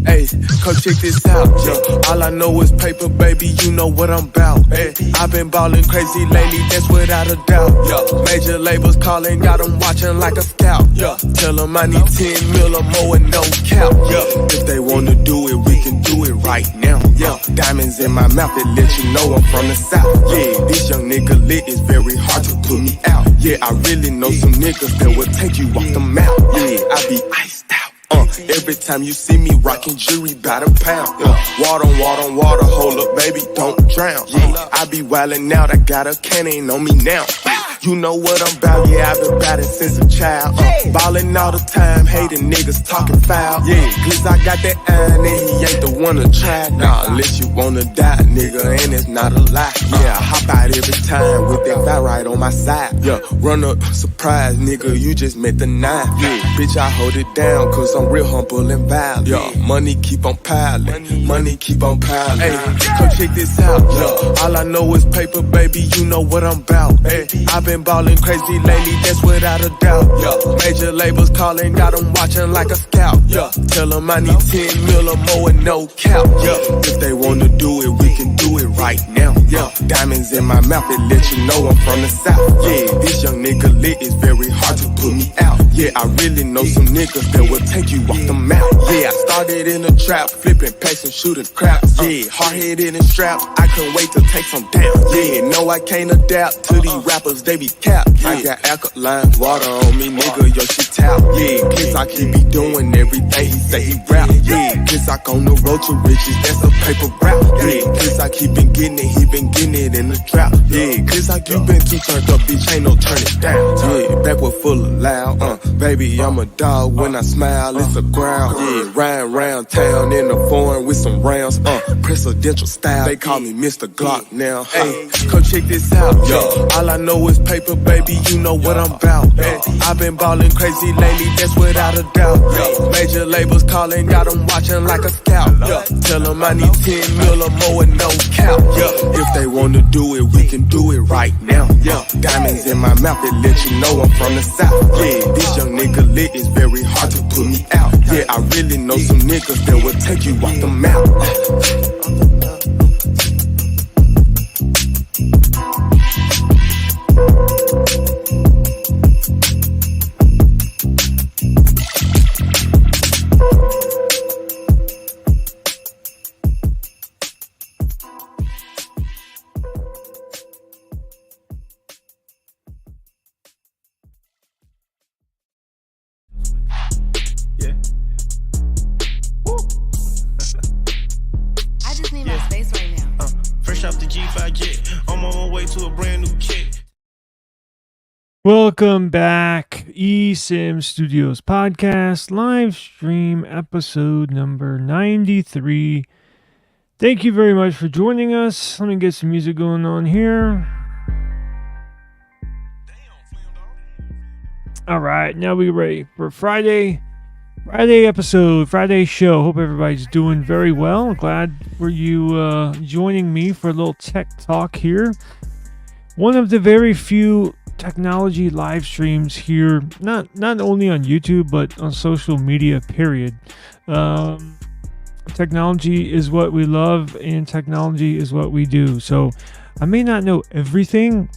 Hey, come check this out, yo. All I know is paper, baby, you know what I'm about. Hey, I've been ballin' crazy lately, that's without a doubt. Yo, major labels calling, got them watching like a scout. Yo, tell them I need 10 mil or more and no cap. Yo, if they wanna do it, we can do it right now. Yo, diamonds in my mouth, it let you know I'm from the south. Yeah, this young nigga lit, it's very hard to put me out. Yeah, I really know some niggas that will take you off the map. Yeah, I be iced out. Every time you see me rockin' jewelry by the pound. Water on water on water, hold up, baby, don't drown. I be wildin' out, I got a cannon on me now. You know what I'm about, yeah, I've been bout it since a child. Ballin' all the time, hating niggas talking foul. Yeah, cause I got that iron and he ain't the one to try. Nah, unless you wanna die, nigga, and it's not a lie. Yeah, I hop out every time with that fire right on my side. Yeah, run up, surprise, nigga, you just met the 9. Yeah, bitch, I hold it down cause I'm real humble and violent. Yeah, money keep on piling, money keep on piling. Hey, come check this out, yeah. All I know is paper, baby, you know what I'm about. Hey, I've been ballin' crazy lately, that's without a doubt. Yeah, major labels calling, got them watching like a scout. Yeah, tell them I need 10 mil or more and no cap. Yeah, if they wanna do it, we can do it right now. Yeah, diamonds in my mouth, it let you know I'm from the south. Yeah, this young nigga lit, it's very hard to put me out. Yeah, I really know some niggas that will take you off the map. Yeah, I started in a trap, flipping packs and shooting craps. Yeah, hard-headed and strapped, I couldn't wait to take some down. Yeah, no, I can't adapt to these rappers, they be capped. I got alkaline water on me, nigga, yo, she tap. Yeah, cause I keep be doing everything he say he rap. Yeah, cause I on the road to riches, that's a paper rap. Yeah, cause I keep been getting it, he been getting it in the trap. Yeah, cause I keep been too turned up, bitch, ain't no turn it down. Yeah, backward full of loud, baby, I'm a dog when I smile, it's a growl. Yeah, riding round town in the foreign with some rounds, presidential style. They call me Mr. Glock now. Hey, come check this out, yo. All I know is paper, baby, you know what I'm about. Hey, I've been ballin' crazy lately, that's without a doubt. Yo, major labels calling, got them watching like a scout. Yo, tell them I need 10 mil or more and no cap. Yo, if they wanna do it, we can do it right now. Yo, diamonds in my mouth, it let you know I'm from the south. Yeah, this young nigga lit, it's very hard to put me out. Yeah, I really know some niggas that will take you off the map. Welcome back, eSIM Studios podcast, live stream episode number 93. Thank you very much for joining us. Let me get some music going on here. All right, now we're ready for Friday episode, Friday show. Hope everybody's doing very well. Glad for you joining me for a little tech talk here. One of the very few technology live streams here, not only on YouTube but on social media, period. Technology is what we love and technology is what we do. So I may not know everything.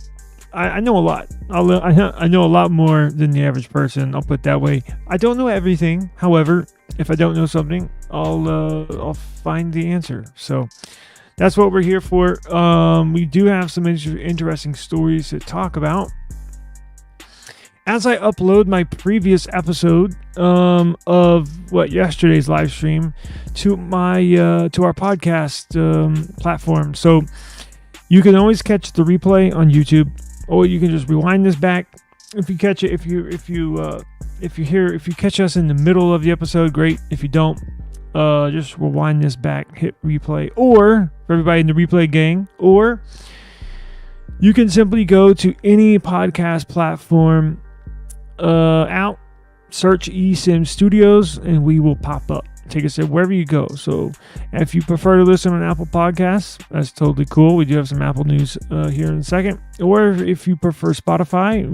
I know a lot. I know a lot more than the average person, I'll put it that way. I don't know everything. However, if I don't know something, I'll find the answer. So that's what we're here for. We do have some interesting stories to talk about. As I upload my previous episode of yesterday's live stream to our podcast platform, so you can always catch the replay on YouTube, or you can just rewind this back. If you catch it, if you catch us in the middle of the episode, great. If you don't, just rewind this back, hit replay, or for everybody in the replay gang, or you can simply go to any podcast platform search eSIM Studios and we will pop up. take us wherever you go. So if you prefer to listen on Apple Podcasts, that's totally cool. We do have some Apple news here in a second. Or if you prefer Spotify,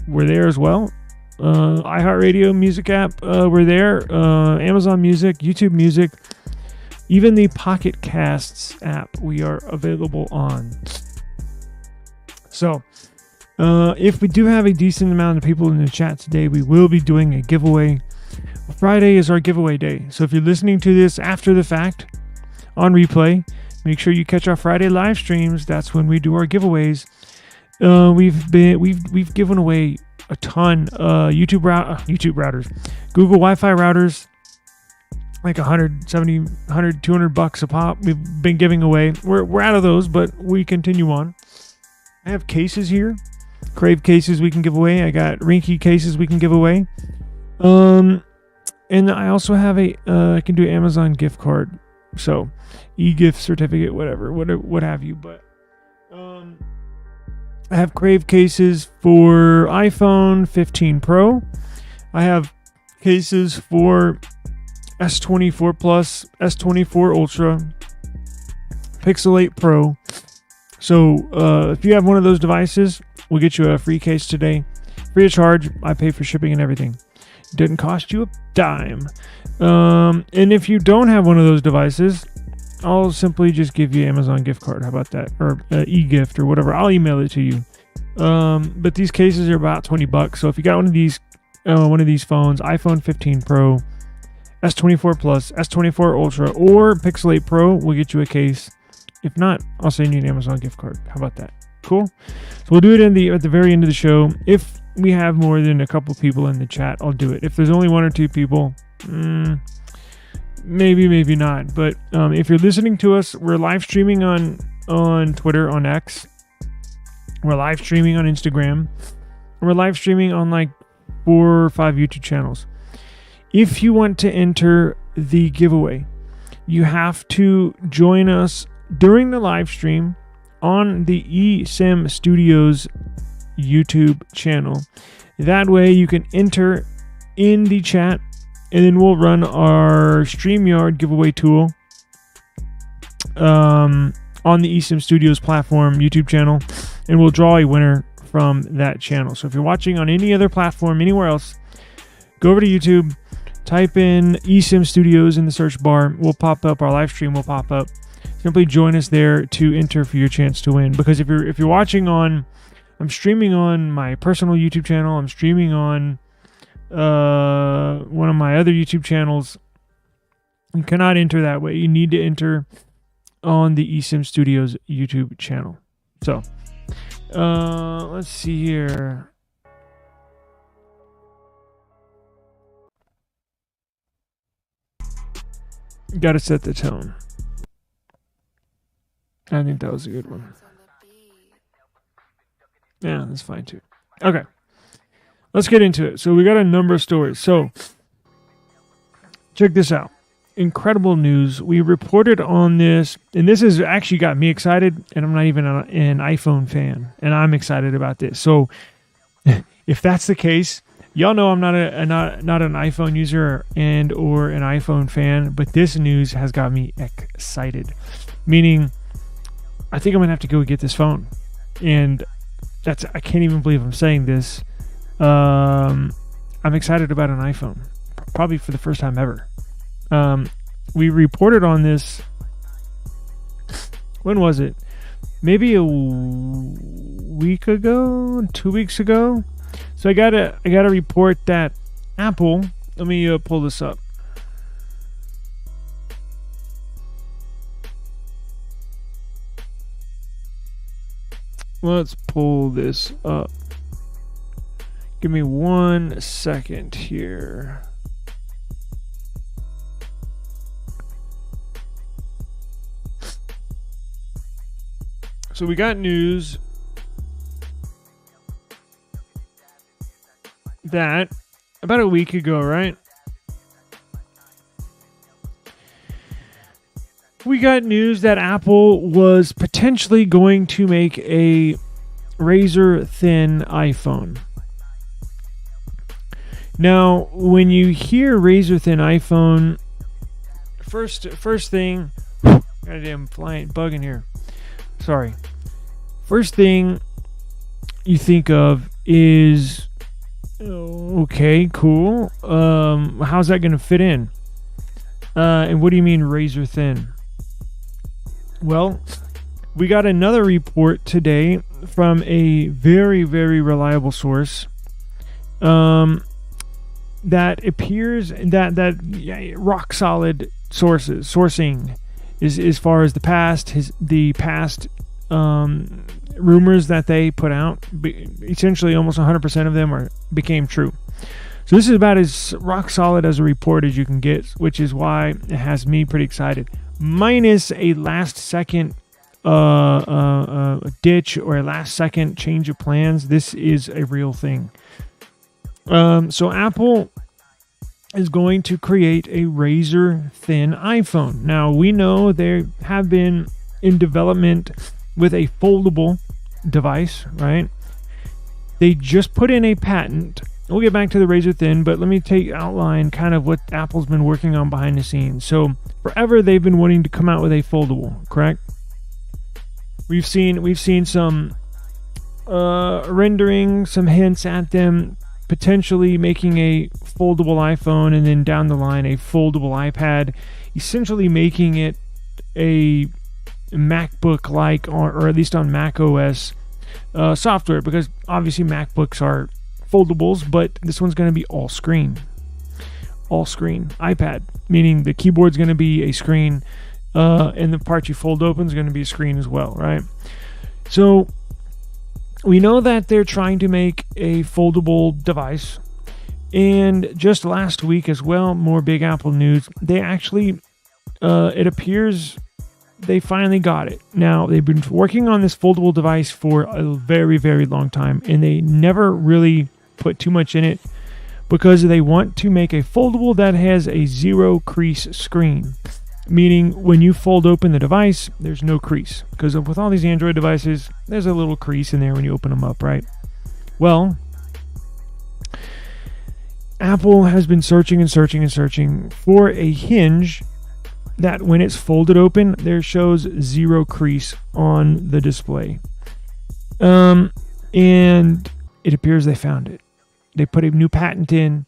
we're there as well. iHeartRadio music app, we're there. Amazon Music, YouTube Music, even the Pocket Casts app we are available on. So if we do have a decent amount of people in the chat today, we will be doing a giveaway. Friday is our giveaway day. So if you're listening to this after the fact on replay, make sure you catch our Friday live streams. That's when we do our giveaways. We've given away a ton YouTube routers, Google Wi-Fi routers, like $100, $200 a pop. We've been giving away. We're out of those, but we continue on. I have cases here, Crave cases we can give away. I got Rinky cases we can give away. And I also have I can do Amazon gift card, so e-gift certificate, whatever, what have you. But I have Crave cases for iPhone 15 Pro. I have cases for S24 Plus, S24 Ultra, Pixel 8 Pro. So if you have one of those devices, we'll get you a free case today, free of charge. I pay for shipping and everything. Didn't cost you a dime. And if you don't have one of those devices, I'll simply just give you Amazon gift card. How about that? Or e-gift or whatever. I'll email it to you. But these cases are about $20. So if you got one of these phones, iPhone 15 Pro, S24 Plus, S24 Ultra, or Pixel 8 Pro, we'll get you a case. If not, I'll send you an Amazon gift card. How about that? Cool. So we'll do it at the very end of the show. If we have more than a couple people in the chat, I'll do it. If there's only one or two people, maybe not. But if you're listening to us, we're live streaming on Twitter, on X. We're live streaming on Instagram. We're live streaming on like 4 or 5 YouTube channels. If you want to enter the giveaway, you have to join us during the live stream on the eSIM Studios YouTube channel. That way you can enter in the chat, and then we'll run our StreamYard giveaway tool on the eSIM Studios platform YouTube channel, and we'll draw a winner from that channel. So if you're watching on any other platform anywhere else, go over to YouTube, type in eSIM Studios in the search bar. We'll pop up, our live stream will pop up. Simply join us there to enter for your chance to win. Because if you're watching on, I'm streaming on my personal YouTube channel. I'm streaming on one of my other YouTube channels. You cannot enter that way. You need to enter on the eSIM Studios YouTube channel. So, let's see here. Got to set the tone. I think that was a good one. Yeah, that's fine too. Okay. Let's get into it. So we got a number of stories. So check this out. Incredible news. We reported on this, and this has actually got me excited, and I'm not even an iPhone fan, and I'm excited about this. So if that's the case, y'all know I'm not an iPhone user and or an iPhone fan, but this news has got me excited. Meaning, I think I'm gonna have to go get this phone, and I can't even believe I'm saying this. I'm excited about an iPhone, probably for the first time ever. We reported on this. When was it? Maybe a week ago, 2 weeks ago. So I got a report that Apple. Let me pull this up. Let's pull this up. Give me 1 second here. So we got news that about a week ago, right? We got news that Apple was potentially going to make a razor thin iPhone. Now, when you hear razor thin iPhone, first thing, goddamn flying bug in here. Sorry. First thing you think of is, okay, cool. How's that going to fit in? And what do you mean razor thin? Well, we got another report today from a very, very reliable source. That appears that rock solid sourcing is as far as the past rumors that they put out. Essentially, almost 100% of them became true. So this is about as rock solid as a report as you can get, which is why it has me pretty excited. Minus a last second ditch or a last second change of plans. This is a real thing. So Apple is going to create a razor thin iPhone. Now we know they have been in development with a foldable device, right? They just put in a patent. We'll get back to the razor thin, but let me outline kind of what Apple's been working on behind the scenes. So forever they've been wanting to come out with a foldable, correct? We've seen some rendering, some hints at them potentially making a foldable iPhone, and then down the line a foldable iPad, essentially making it a MacBook like, or at least on Mac OS software, because obviously MacBooks are foldables, but this one's going to be all screen iPad, meaning the keyboard's going to be a screen, and the part you fold open is going to be a screen as well, right? So we know that they're trying to make a foldable device, and just last week as well, more Big Apple news, they actually it appears they finally got it. Now, they've been working on this foldable device for a very, very long time, and they never really put too much in it because they want to make a foldable that has a zero crease screen, meaning when you fold open the device, there's no crease, because with all these Android devices, there's a little crease in there when you open them up, right? Well, Apple has been searching for a hinge that when it's folded open, there shows zero crease on the display. And it appears they found it. They put a new patent in.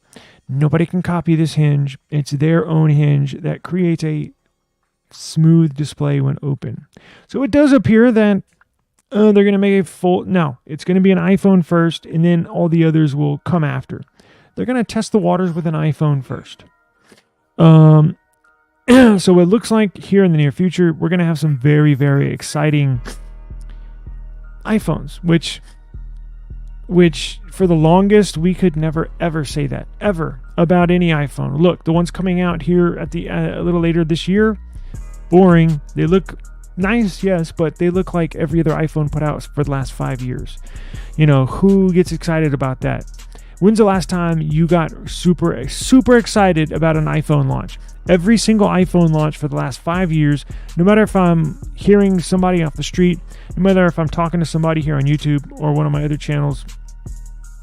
Nobody can copy this hinge. It's their own hinge that creates a smooth display when open. So it does appear that they're going to make it's going to be an iPhone first, and then all the others will come after. They're going to test the waters with an iPhone first. So it looks like here in the near future, we're going to have some very, very exciting iPhones, which for the longest, we could never, ever say that, ever, about any iPhone. Look, the ones coming out here at a little later this year, boring. They look nice, yes, but they look like every other iPhone put out for the last 5 years. You know, who gets excited about that? When's the last time you got super, super excited about an iPhone launch? Every single iPhone launch for the last 5 years, no matter if I'm hearing somebody off the street, no matter if I'm talking to somebody here on YouTube or one of my other channels,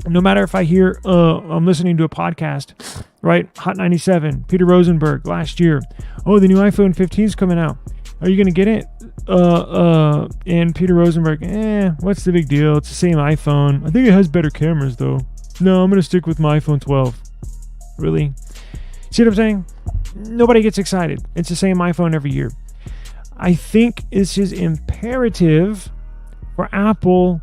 no matter if I hear, I'm listening to a podcast, right? Hot 97, Peter Rosenberg last year. Oh, the new iPhone 15 is coming out. Are you going to get it? And Peter Rosenberg, what's the big deal? It's the same iPhone. I think it has better cameras though. No, I'm going to stick with my iPhone 12. Really? See what I'm saying? Nobody gets excited. It's the same iPhone every year. I think this is imperative for Apple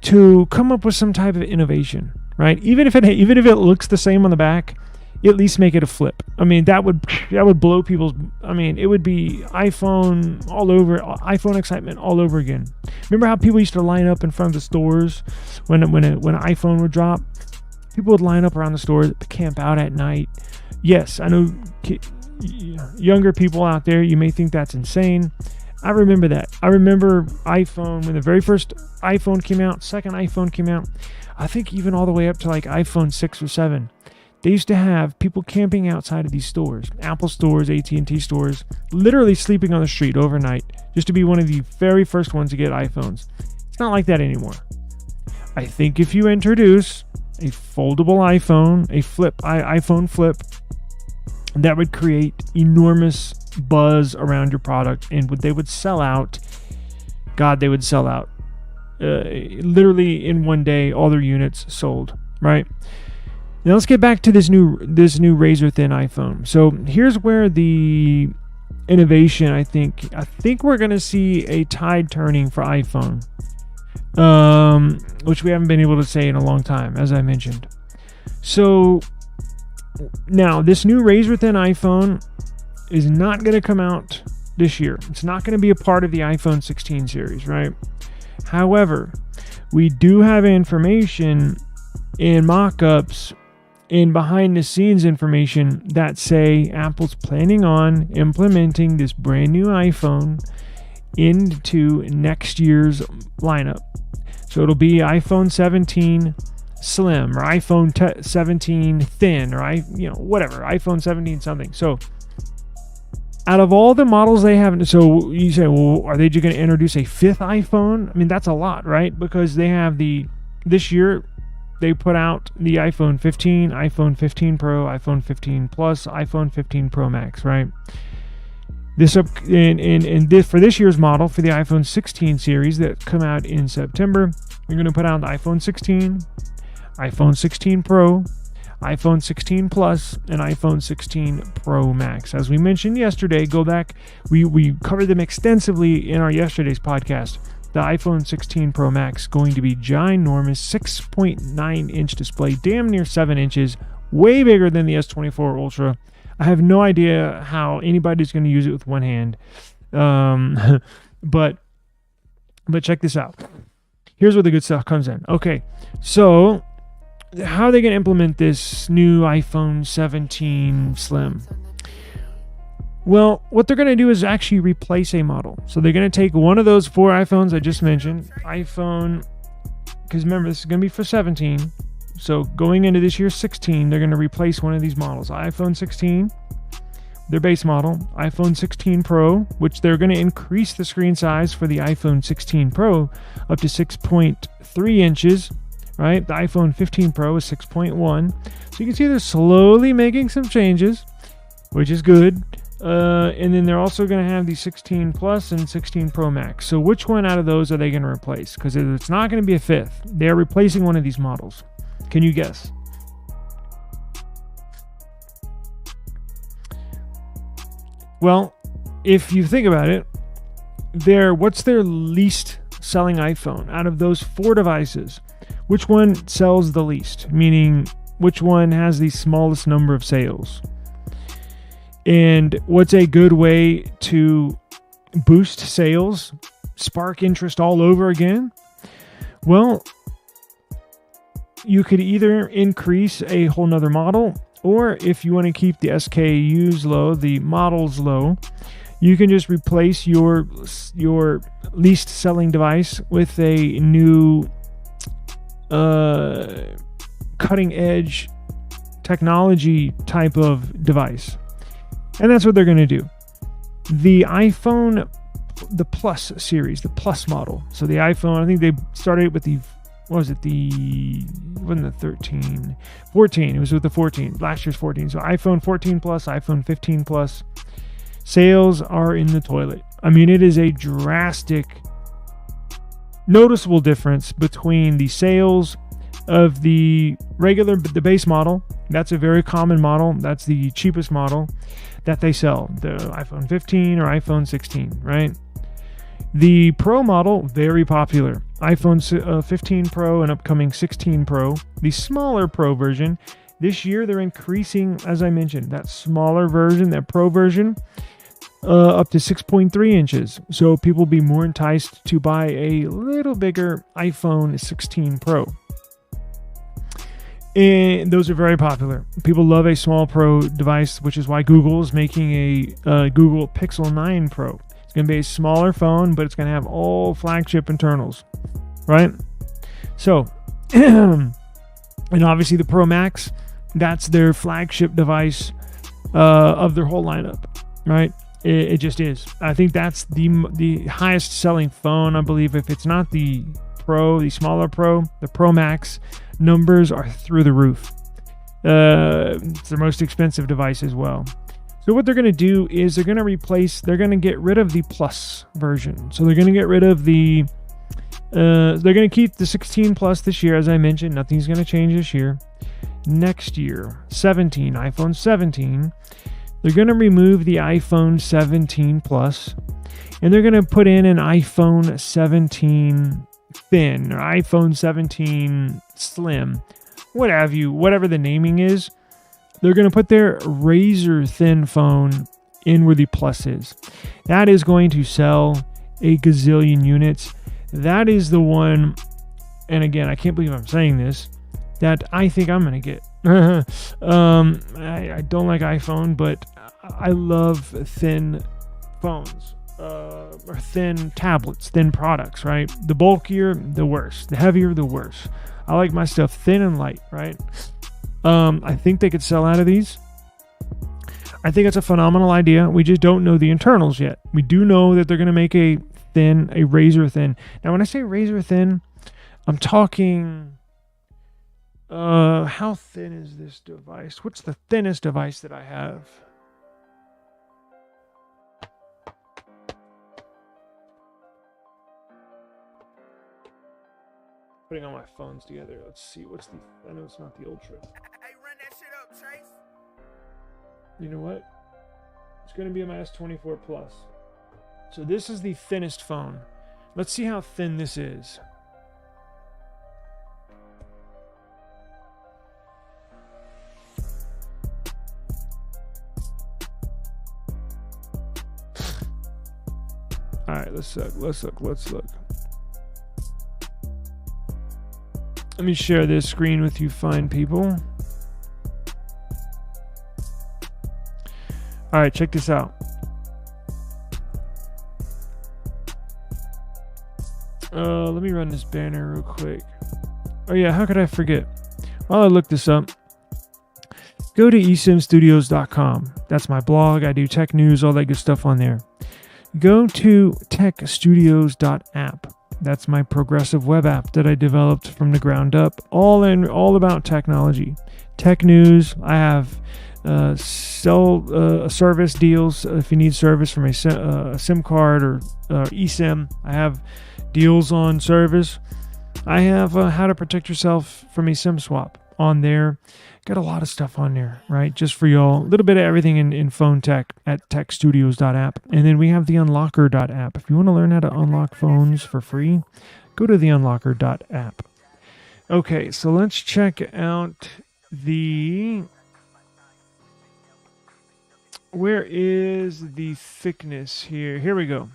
to come up with some type of innovation, right? Even if it looks the same on the back, at least make it a flip. I mean, that would blow people's. I mean, it would be iPhone all over, iPhone excitement all over again. Remember how people used to line up in front of the stores when an iPhone would drop? People would line up around the stores to camp out at night. Yes, I know younger people out there, you may think that's insane. I remember that. I remember iPhone, when the very first iPhone came out, second iPhone came out, I think even all the way up to like iPhone 6 or 7. They used to have people camping outside of these stores, Apple stores, AT&T stores, literally sleeping on the street overnight just to be one of the very first ones to get iPhones. It's not like that anymore. I think if you introduce a foldable iPhone, iPhone flip, that would create enormous buzz around your product, and they would sell out. God, they would sell out. Literally in one day, all their units sold, right? Now let's get back to this new razor thin iPhone. So here's where the innovation, I think we're going to see a tide turning for iPhone, which we haven't been able to say in a long time, as I mentioned. So now this new razor thin iPhone is not going to come out this year. It's not going to be a part of the iPhone 16 series, right? However, we do have information and mock-ups and behind the scenes information that say Apple's planning on implementing this brand new iPhone into next year's lineup. So it'll be iPhone 17 Slim or iPhone 17 Thin or whatever, iPhone 17 something. So out of all the models they have, so you say, well, are they just going to introduce a fifth iPhone? I mean, that's a lot, right? Because they have this year they put out the iPhone 15, iPhone 15 Pro, iPhone 15 Plus, iPhone 15 Pro Max, right? For this year's model, for the iPhone 16 series that come out in September, you're going to put out the iPhone 16, iPhone 16 Pro, iPhone 16 Plus, and iPhone 16 Pro Max. As we mentioned yesterday, go back, we covered them extensively in our yesterday's podcast. The iPhone 16 Pro Max going to be ginormous, 6.9 inch display, damn near 7 inches, way bigger than the S24 Ultra. I have no idea how anybody's going to use it with one hand. But check this out. Here's where the good stuff comes in. Okay, so how are they going to implement this new iPhone 17 Slim? Well, what they're going to do is actually replace a model. So they're going to take one of those 4 iPhones I just mentioned, because remember, this is going to be for 17. So going into this year's 16, they're going to replace one of these models. iPhone 16, their base model, iPhone 16 Pro, which they're going to increase the screen size for the iPhone 16 Pro up to 6.3 inches, right? The iPhone 15 Pro is 6.1. So you can see they're slowly making some changes, which is good. And then they're also going to have the 16 Plus and 16 Pro Max. So which one out of those are they going to replace? Because it's not going to be a fifth. They're replacing one of these models. Can you guess? Well, if you think about it, what's their least selling iPhone out of those 4 devices? Which one sells the least? Meaning, which one has the smallest number of sales? And what's a good way to boost sales, spark interest all over again? Well, you could either increase a whole nother model, or if you want to keep the SKUs low, the models low, you can just replace your least selling device with a new cutting edge technology type of device. And that's what they're going to do. The iPhone, the Plus series, the Plus model. So the iPhone, I think they started with the, wasn't the 13? 14. It was with the 14, last year's 14. So iPhone 14 Plus, iPhone 15 Plus. Sales are in the toilet. I mean, it is a drastic, noticeable difference between the sales of the base model. That's a very common model. That's the cheapest model that they sell, the iPhone 15 or iPhone 16, right? The Pro model, very popular. iPhone 15 Pro and upcoming 16 Pro. The smaller Pro version, this year they're increasing, as I mentioned, that smaller version, that Pro version, up to 6.3 inches. So people will be more enticed to buy a little bigger iPhone 16 Pro. And those are very popular. People love a small Pro device, which is why Google is making a Google Pixel 9 Pro. It's going to be a smaller phone, but it's going to have all flagship internals, right? So, and obviously the Pro Max, that's their flagship device of their whole lineup, right? It just is. I think that's the highest selling phone, I believe. If it's not the Pro, the smaller Pro, the Pro Max, numbers are through the roof. It's their most expensive device as well. So what they're going to do is they're going to get rid of the Plus version. So they're going to get rid of the, they're going to keep the 16 Plus this year, as I mentioned. Nothing's going to change this year. Next year, 17, iPhone 17. They're going to remove the iPhone 17 Plus, and they're going to put in an iPhone 17 Thin or iPhone 17 Slim, whatever the naming is. They're going to put their razor thin phone in where the Plus is. That is going to sell a gazillion units. That is the one, and again, I can't believe I'm saying this, that I think I'm going to get. I don't like iPhone, but I love thin phones. Or thin tablets, thin products, right? The bulkier, the worse. The heavier, the worse. I like my stuff thin and light, right? I think they could sell out of these. I think it's a phenomenal idea. We just don't know the internals yet. We do know that they're going to make a razor thin. Now, when I say razor thin, I'm talking, how thin is this device? What's the thinnest device that I have? Putting all my phones together. Let's see. I know it's not the Ultra. Hey, run that shit up, Chase. You know what? It's going to be my S24 Plus. So this is the thinnest phone. Let's see how thin this is. All right, let's look. Let me share this screen with you fine people. All right, check this out. Let me run this banner real quick. Oh yeah, how could I forget? While I look this up, go to esimstudios.com. That's my blog. I do tech news, all that good stuff on there. Go to techstudios.app. That's my progressive web app that I developed from the ground up, all about technology, tech news. I have service deals if you need service from a SIM card or eSIM. I have deals on service. I have how to protect yourself from a SIM swap on there. Got a lot of stuff on there, right? Just for y'all. A little bit of everything in phone tech at techstudios.app. And then we have the unlocker.app. If you want to learn how to unlock phones for free, go to the unlocker.app. Okay, so let's check out where is the thickness here? Here we go.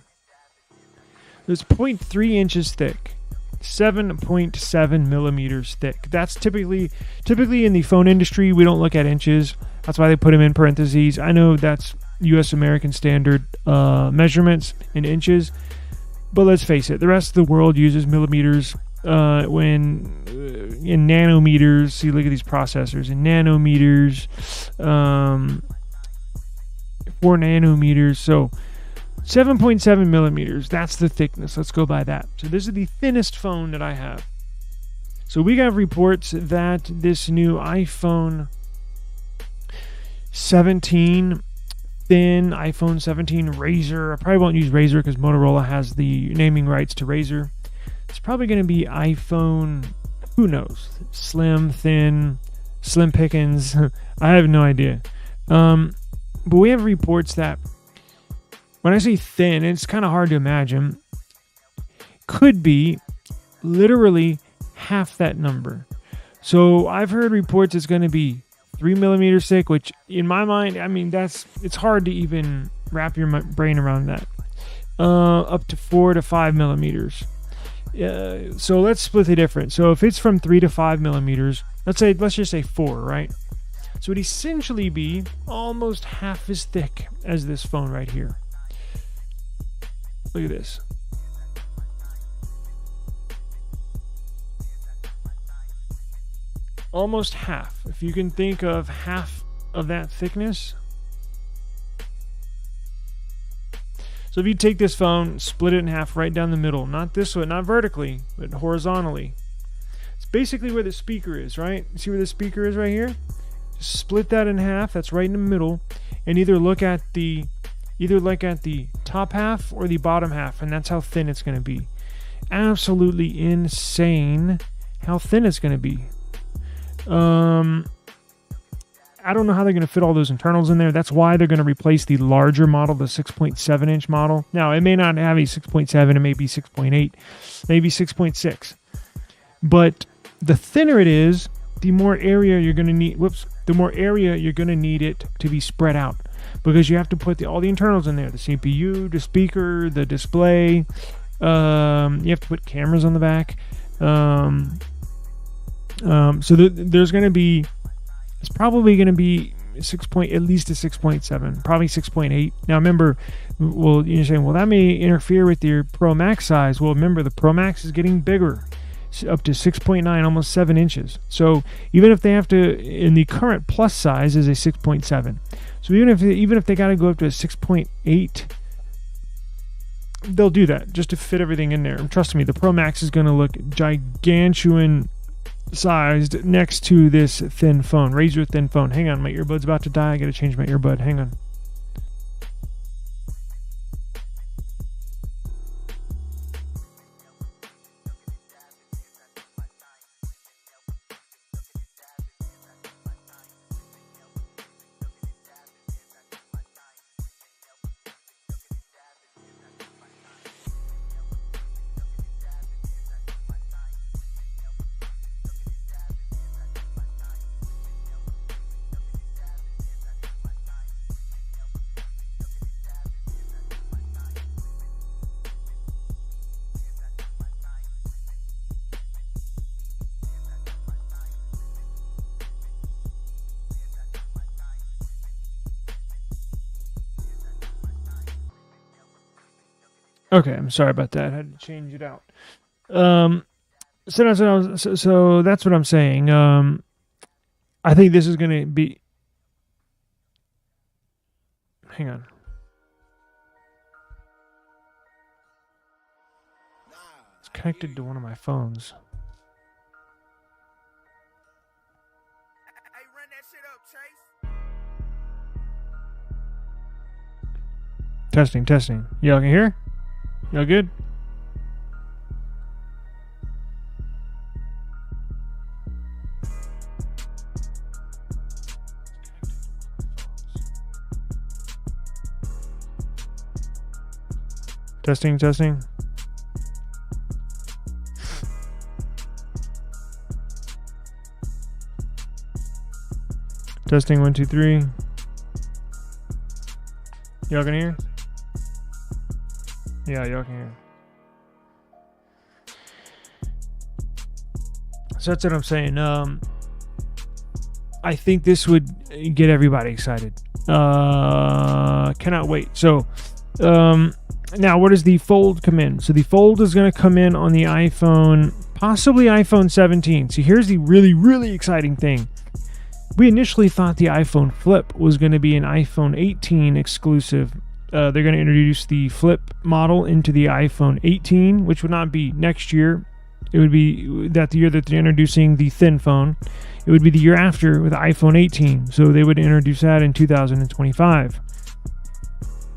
It's 0.3 inches thick. 7.7 millimeters thick. That's typically in the phone industry, we don't look at inches. That's why they put them in parentheses. I know that's US American standard measurements in inches, but let's face it, the rest of the world uses millimeters when in nanometers. See, look at these processors in nanometers, 4 nanometers. So 7.7 millimeters, that's the thickness. Let's go by that. So this is the thinnest phone that I have. So we got reports that this new iPhone 17 thin, iPhone 17 Razr, I probably won't use Razr because Motorola has the naming rights to Razr. It's probably going to be iPhone, who knows, slim, thin, slim pickings. I have no idea. But we have reports that when I say thin, it's kind of hard to imagine. Could be literally half that number. So I've heard reports it's going to be 3 millimeters thick, which in my mind, I mean, it's hard to even wrap your brain around that. Up to 4 to 5 millimeters. So let's split the difference. So if it's from 3 to 5 millimeters, let's just say 4, right? So it'd essentially be almost half as thick as this phone right here. Look at this. Almost half. If you can think of half of that thickness. So if you take this phone, split it in half right down the middle, not this way, not vertically, but horizontally. It's basically where the speaker is, right? See where the speaker is right here? Just split that in half, that's right in the middle. and either look at the top half or the bottom half, and that's how thin it's going to be. Absolutely insane how thin it's going to be. I don't know how they're going to fit all those internals in there. That's why they're going to replace the larger model, the 6.7 inch model. Now, it may not have a 6.7, it may be 6.8, maybe 6.6. But the thinner it is, the more area you're going to need. The more area you're going to need it to be spread out, because you have to put all the internals in there: the CPU, the speaker, the display. You have to put cameras on the back. So there's going to be. It's probably going to be at least a 6.7, probably 6.8. Now remember, well, you're saying, well, that may interfere with your Pro Max size. Well, remember, the Pro Max is getting bigger, up to 6.9, almost 7 inches. So even if they have to, in the current Plus size is a 6.7. So even if they got to go up to a 6.8, they'll do that just to fit everything in there. And trust me, the Pro Max is going to look gigantuan sized next to this thin phone, razor thin phone. Hang on, my earbud's about to die. I gotta change my earbud. Hang on. Okay, I'm sorry about that. I had to change it out. So that's what I'm saying. I think this is going to be... Hang on. It's connected to one of my phones. Hey, run that shit up, Chase. Testing. Y'all can hear? Y'all good? Testing. Testing 1, 2, 3. Y'all can hear? Yeah, y'all can hear. So that's what I'm saying. I think this would get everybody excited. Cannot wait. So, now where does the Fold come in? So the Fold is going to come in on the iPhone, possibly iPhone 17. So here's the really, really exciting thing. We initially thought the iPhone Flip was going to be an iPhone 18 exclusive. They're going to introduce the Flip model into the iPhone 18, which would not be next year. It would be the year that they're introducing the thin phone. It would be the year after with iPhone 18. So they would introduce that in 2025.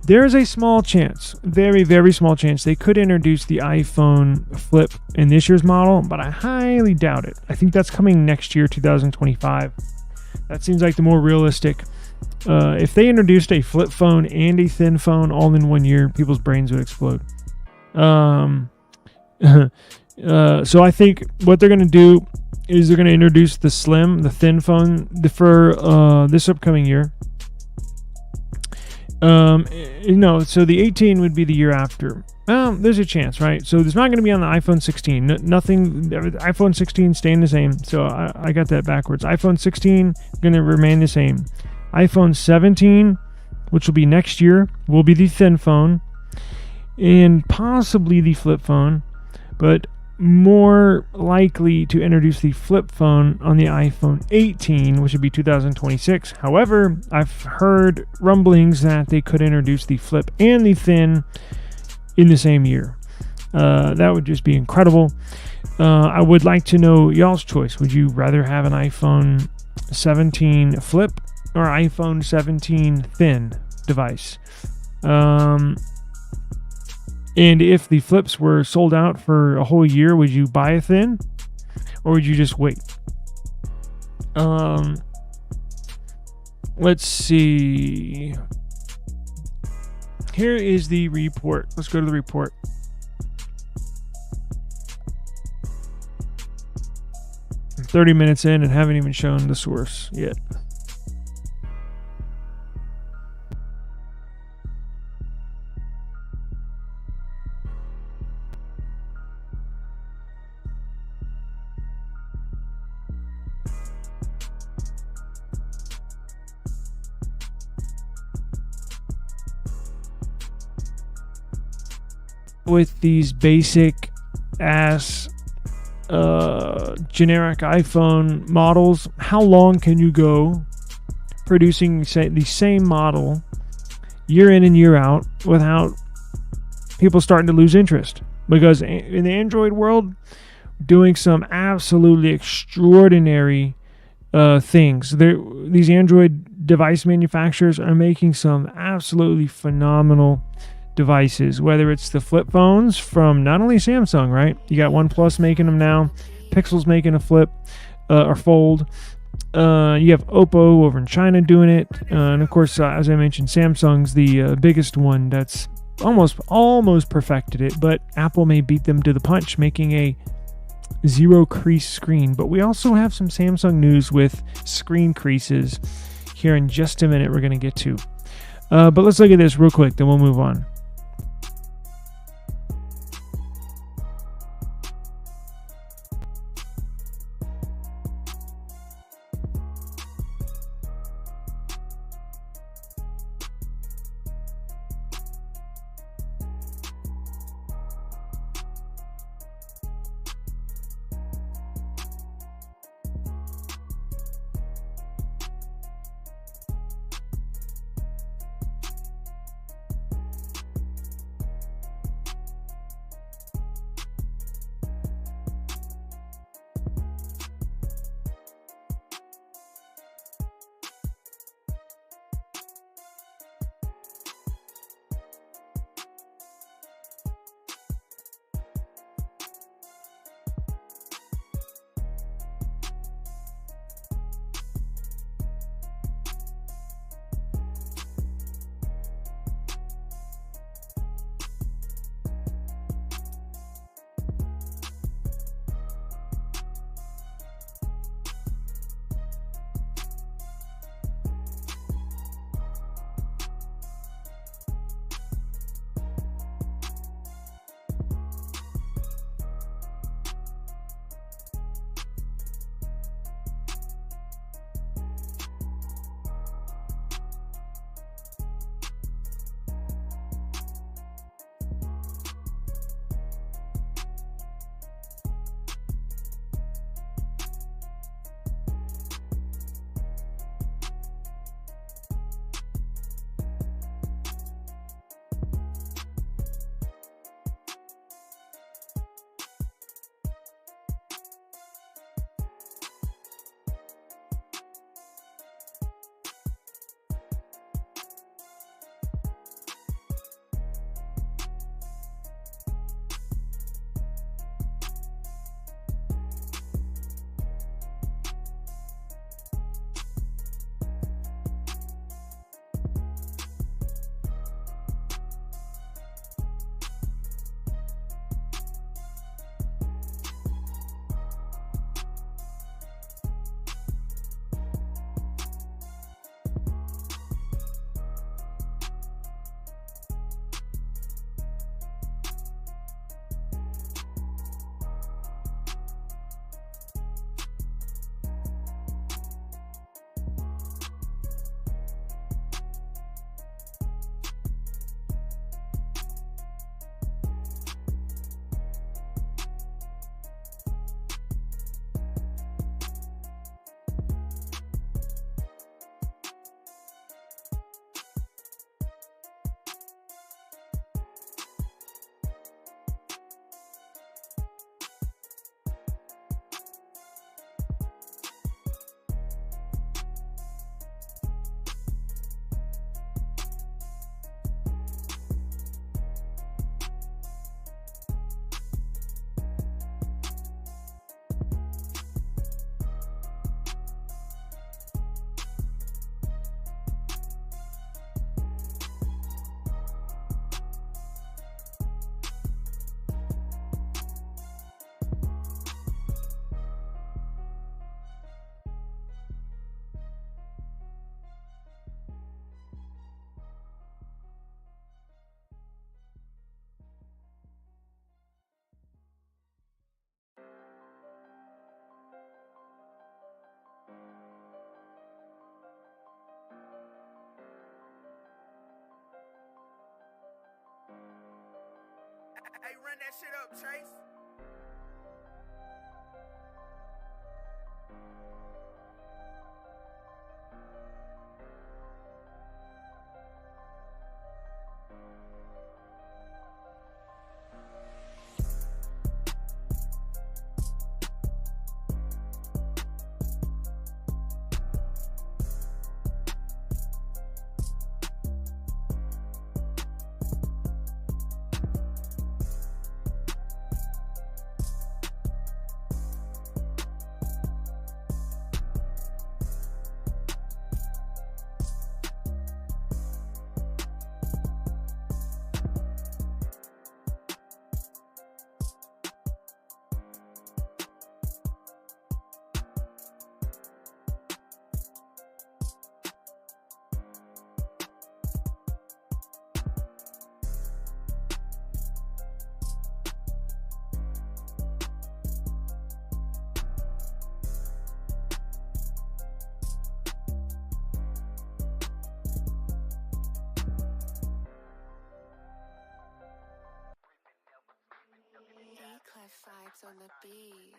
There is a small chance, very, very small chance, they could introduce the iPhone Flip in this year's model, but I highly doubt it. I think that's coming next year, 2025. That seems like the more realistic. If they introduced a flip phone and a thin phone all in 1 year, people's brains would explode. So I think what they're going to do is they're going to introduce the slim, the thin phone for this upcoming year. So the 18 would be the year after. There's a chance, right? So it's not going to be on the iPhone 16. Nothing. iPhone 16 staying the same. So I got that backwards. iPhone 16 going to remain the same. iPhone 17, which will be next year, will be the thin phone and possibly the flip phone, but more likely to introduce the flip phone on the iPhone 18, which would be 2026. However, I've heard rumblings that they could introduce the flip and the thin in the same year. That would just be incredible. I would like to know y'all's choice. Would you rather have an iPhone 17 flip or iPhone 17 thin device. And if the flips were sold out for a whole year, would you buy a thin, or would you just wait? Let's see. Here is the report. Let's go to the report. I'm 30 minutes in and haven't even shown the source yet. With these basic ass generic iPhone models, how long can you go producing the same model year in and year out without people starting to lose interest? Because in the Android world, doing some absolutely extraordinary things. These Android device manufacturers are making some absolutely phenomenal devices, whether it's the flip phones from not only Samsung, right? You got OnePlus making them now, Pixel's making a flip or fold. You have Oppo over in China doing it, and of course, as I mentioned, Samsung's the biggest one that's almost perfected it. But Apple may beat them to the punch, making a zero crease screen. But we also have some Samsung news with screen creases here in just a minute. We're going to get to, but let's look at this real quick, then we'll move on. run that shit up, Chase. Vibes on the beat.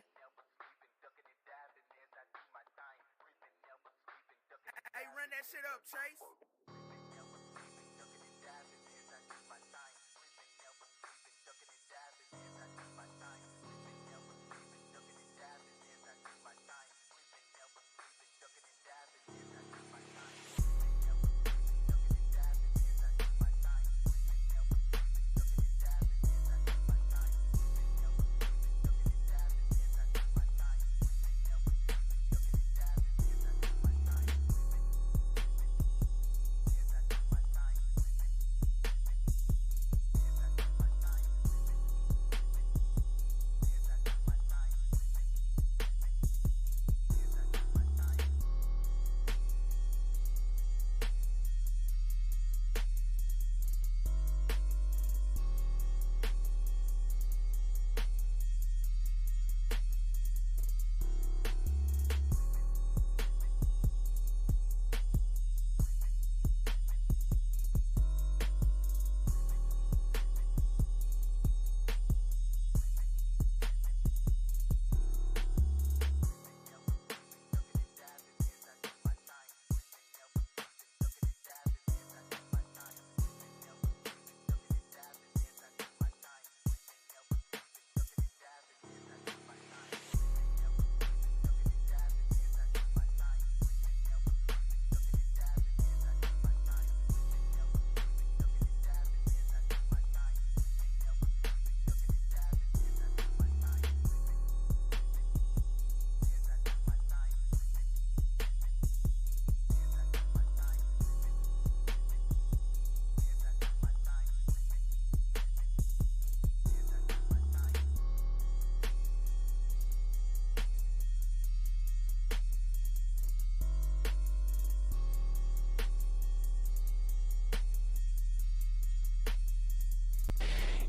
Hey, run that shit up, Chase.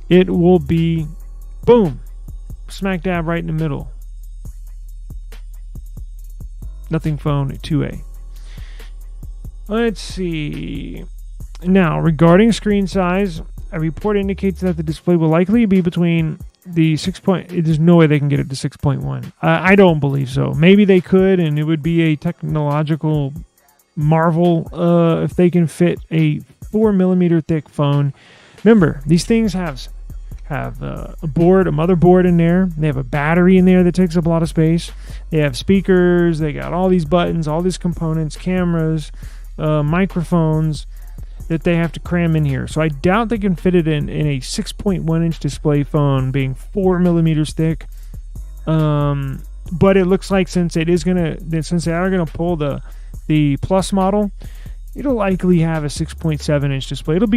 It will be, boom, smack dab right in the middle. Nothing phone 2A. Let's see. Now, regarding screen size, a report indicates that the display will likely be between the 6. There's no way they can get it to 6.1. I don't believe so. Maybe they could, and it would be a technological marvel if they can fit a 4mm thick phone. Remember, these things have a motherboard in there. They have a battery in there that takes up a lot of space. They have speakers. They got all these buttons, all these components, cameras, microphones that they have to cram in here. So I doubt they can fit it in a 6.1 inch display phone being 4mm thick. But it looks like since they are gonna pull the Plus model, it'll likely have a 6.7 inch display. It'll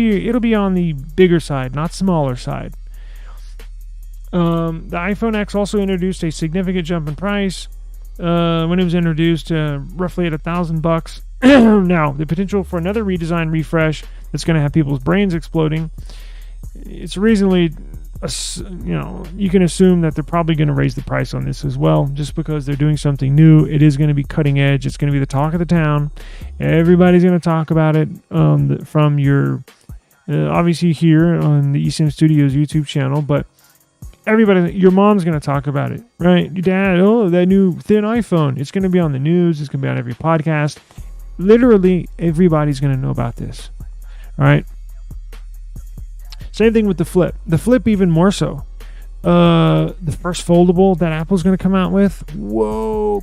be on the bigger side, not smaller side. The iPhone X also introduced a significant jump in price when it was introduced, roughly at $1,000. Now, the potential for another redesign refresh that's going to have people's brains exploding. It's reasonably, you can assume that they're probably going to raise the price on this as well, just because they're doing something new. It is going to be cutting edge. It's going to be the talk of the town. Everybody's going to talk about it from your, obviously here on the eSIM Studios YouTube channel, but Everybody, your mom's going to talk about it, right? Your dad, oh, that new thin iPhone. It's going to be on the news. It's going to be on every podcast. Literally, everybody's going to know about this, all right? Same thing with the Flip. The Flip even more so. The first foldable that Apple's going to come out with. Whoa.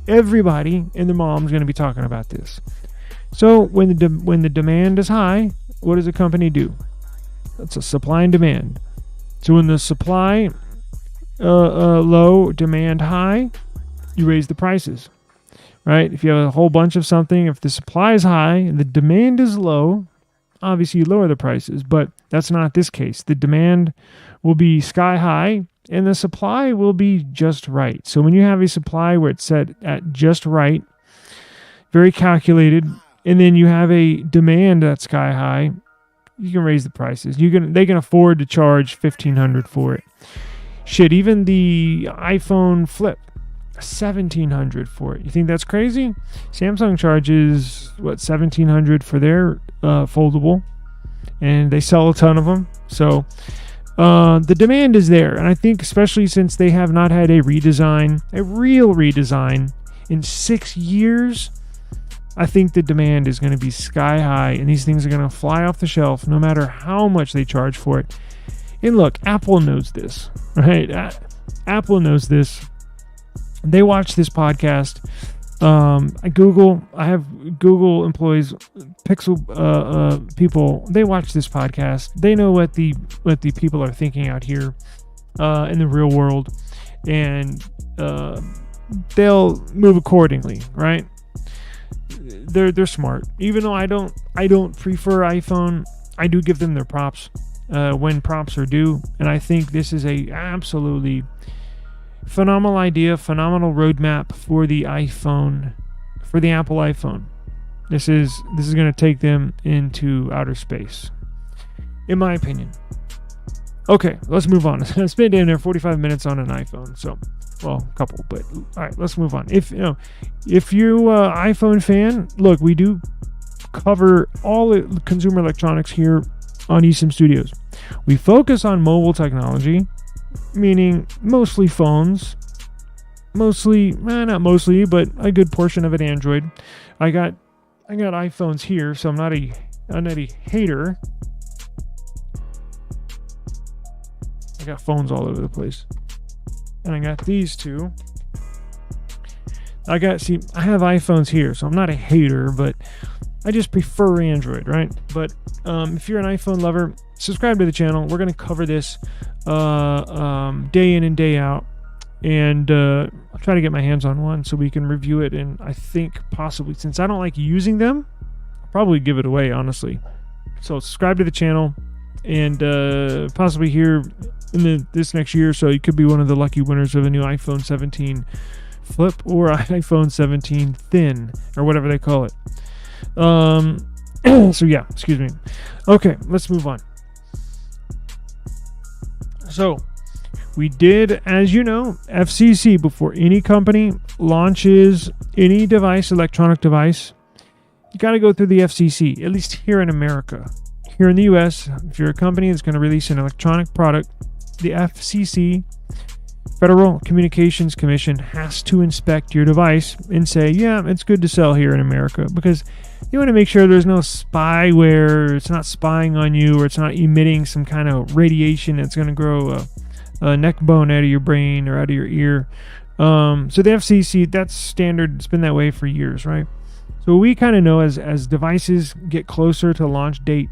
Everybody and their mom's going to be talking about this. So when the demand is high, what does a company do? It's a supply and demand. So when the supply low, demand high, you raise the prices, right? If you have a whole bunch of something, if the supply is high and the demand is low, obviously you lower the prices, but that's not this case. The demand will be sky high and the supply will be just right. So when you have a supply where it's set at just right, very calculated, and then you have a demand that's sky high, you can raise the prices. They can afford to charge $1,500 for it. Shit, even the iPhone Flip, $1,700 for it. You think that's crazy? Samsung charges $1,700 for their foldable, and they sell a ton of them. So the demand is there, and I think especially since they have not had a real redesign in 6 years, I think the demand is going to be sky high, and these things are going to fly off the shelf no matter how much they charge for it. And look, Apple knows this, right? Apple knows this. They watch this podcast. I have Google employees, Pixel people. They watch this podcast. They know what the people are thinking out here in the real world, and they'll move accordingly, right? They're smart. Even though I don't prefer iPhone, I do give them their props when props are due, and I think this is a absolutely phenomenal idea, phenomenal roadmap for the iPhone, for the Apple iPhone. This is going to take them into outer space, in my opinion. Okay, let's move on. I spent in there 45 minutes on an iPhone, so. Well, a couple, but all right, let's move on. If you're iPhone fan, look, we do cover all consumer electronics here on eSIM Studios. We focus on mobile technology, meaning mostly phones, not mostly, but a good portion of it Android. I got iPhones here, so I'm not a hater. I got phones all over the place. And I got these two. I have iPhones here, so I'm not a hater, but I just prefer Android, right? But if you're an iPhone lover, subscribe to the channel. We're going to cover this day in and day out. And I'll try to get my hands on one so we can review it. And I think possibly, since I don't like using them, I'll probably give it away, honestly. So subscribe to the channel. And possibly here in this next year or so, you could be one of the lucky winners of a new iPhone 17 Flip or iPhone 17 Thin, or whatever they call it. So yeah, excuse me. Okay, let's move on. So we did, as you know, FCC, before any company launches any device, electronic device, you got to go through the FCC, at least here in America. Here in the US, if you're a company that's going to release an electronic product, the FCC, Federal Communications Commission, has to inspect your device and say, yeah, it's good to sell here in America, because you want to make sure there's no spyware, it's not spying on you, or it's not emitting some kind of radiation that's going to grow a neck bone out of your brain or out of your ear. So the FCC, that's standard. It's been that way for years, right? So we kind of know as devices get closer to launch date,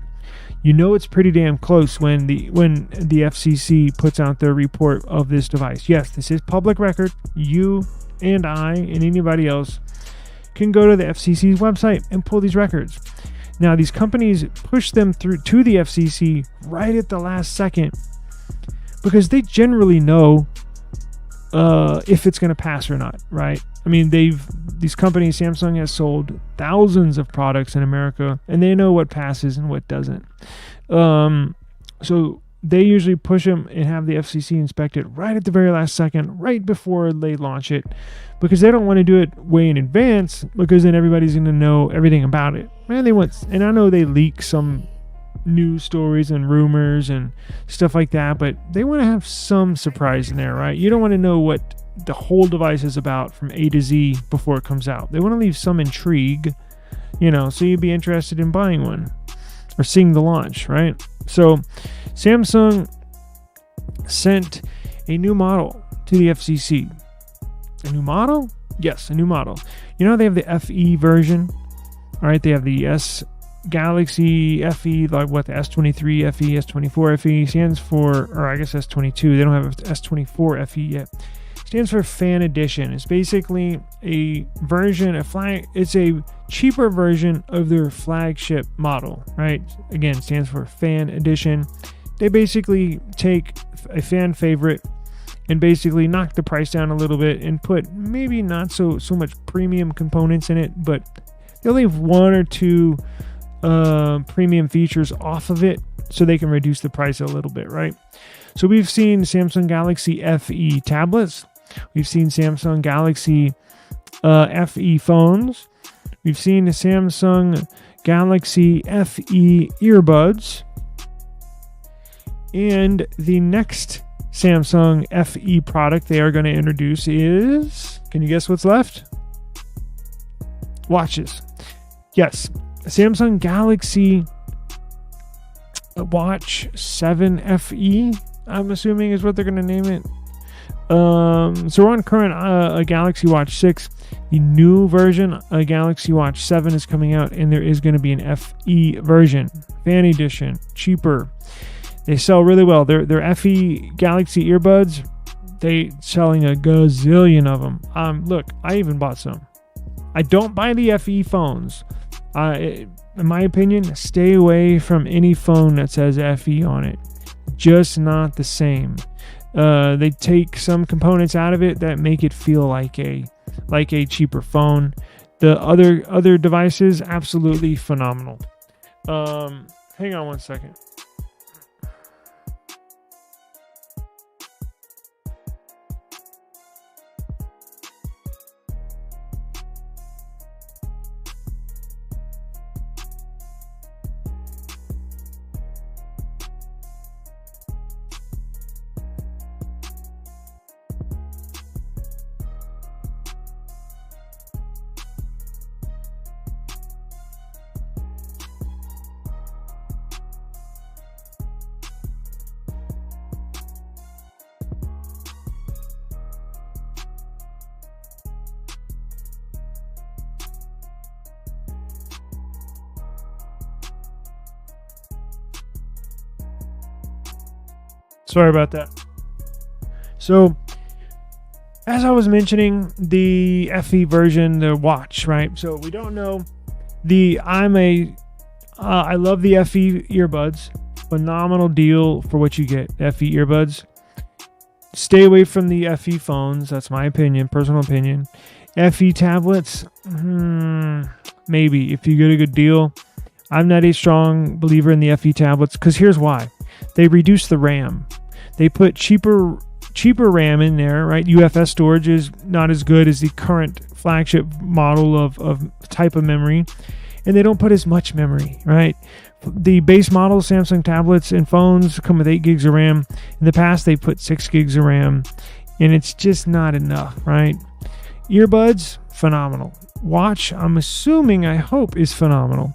you know it's pretty damn close when the FCC puts out their report of this device. Yes, this is public record. You and I and anybody else can go to the FCC's website and pull these records. Now, these companies push them through to the FCC right at the last second because they generally know if it's going to pass or not, right? I mean, these companies, Samsung has sold thousands of products in America, and they know what passes and what doesn't. So they usually push them and have the FCC inspect it right at the very last second, right before they launch it, because they don't want to do it way in advance, because then everybody's going to know everything about it. And I know they leak some news stories and rumors and stuff like that, but they want to have some surprise in there, right? You don't want to know what the whole device is about from A to Z before it comes out. They want to leave some intrigue, so you'd be interested in buying one or seeing the launch, right? So Samsung sent a new model to the FCC. A new model? Yes, a new model. They have the FE version. All right, they have the Galaxy FE, like what the S23 FE, S24 FE stands for, or I guess S22. They don't have S24 FE yet. Stands for Fan Edition. It's basically a version, it's a cheaper version of their flagship model, right? Again, stands for Fan Edition. They basically take a fan favorite and basically knock the price down a little bit and put maybe not so much premium components in it, but they'll leave one or two premium features off of it so they can reduce the price a little bit, right? So we've seen Samsung Galaxy FE tablets. We've seen Samsung Galaxy FE phones. We've seen the Samsung Galaxy FE earbuds. And the next Samsung FE product they are going to introduce is, can you guess what's left? Watches. Yes, Samsung Galaxy Watch 7 FE, I'm assuming is what they're going to name it. So we're on current Galaxy Watch 6. The new version, Galaxy Watch 7, is coming out, and there is going to be an FE version, Fan Edition, cheaper. They sell really well. Their FE Galaxy earbuds, they selling a gazillion of them. Look, I even bought some. I don't buy the FE phones. In my opinion, stay away from any phone that says FE on it. Just not the same. They take some components out of it that make it feel like a cheaper phone. The other devices, absolutely phenomenal. Hang on one second. Sorry about that. So, as I was mentioning, the FE version, the watch, right? So we don't know I love the FE earbuds. Phenomenal deal for what you get. FE earbuds. Stay away from the FE phones. That's my opinion, personal opinion. FE tablets, maybe if you get a good deal. I'm not a strong believer in the FE tablets because here's why. They reduce the RAM. They put cheaper RAM in there, right? UFS storage is not as good as the current flagship model of type of memory. And they don't put as much memory, right? The base model Samsung tablets and phones come with 8 gigs of RAM. In the past, they put 6 gigs of RAM. And it's just not enough, right? Earbuds, phenomenal. Watch, I hope, is phenomenal.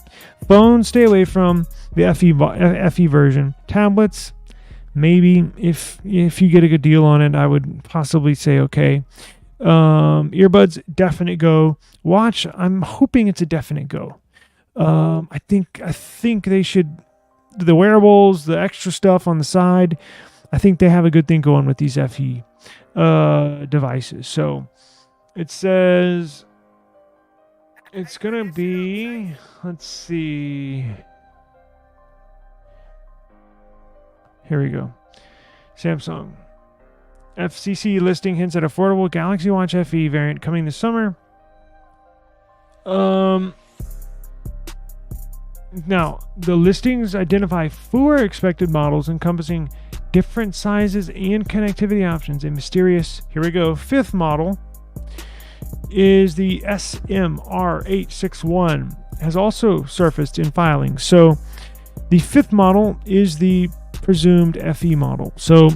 Phones, stay away from the FE version. Tablets, maybe if you get a good deal on it, I would possibly say okay. Earbuds, definite go. Watch, I'm hoping it's a definite go. I think they should, the wearables, the extra stuff on the side, I think they have a good thing going with these FE devices. So it says it's gonna be, let's see. Here we go. Samsung. FCC listing hints at affordable Galaxy Watch FE variant coming this summer. Now, the listings identify 4 expected models encompassing different sizes and connectivity options. A mysterious, here we go, 5th model is the SMR861. Has also surfaced in filings. So, The fifth model is the presumed FE model. So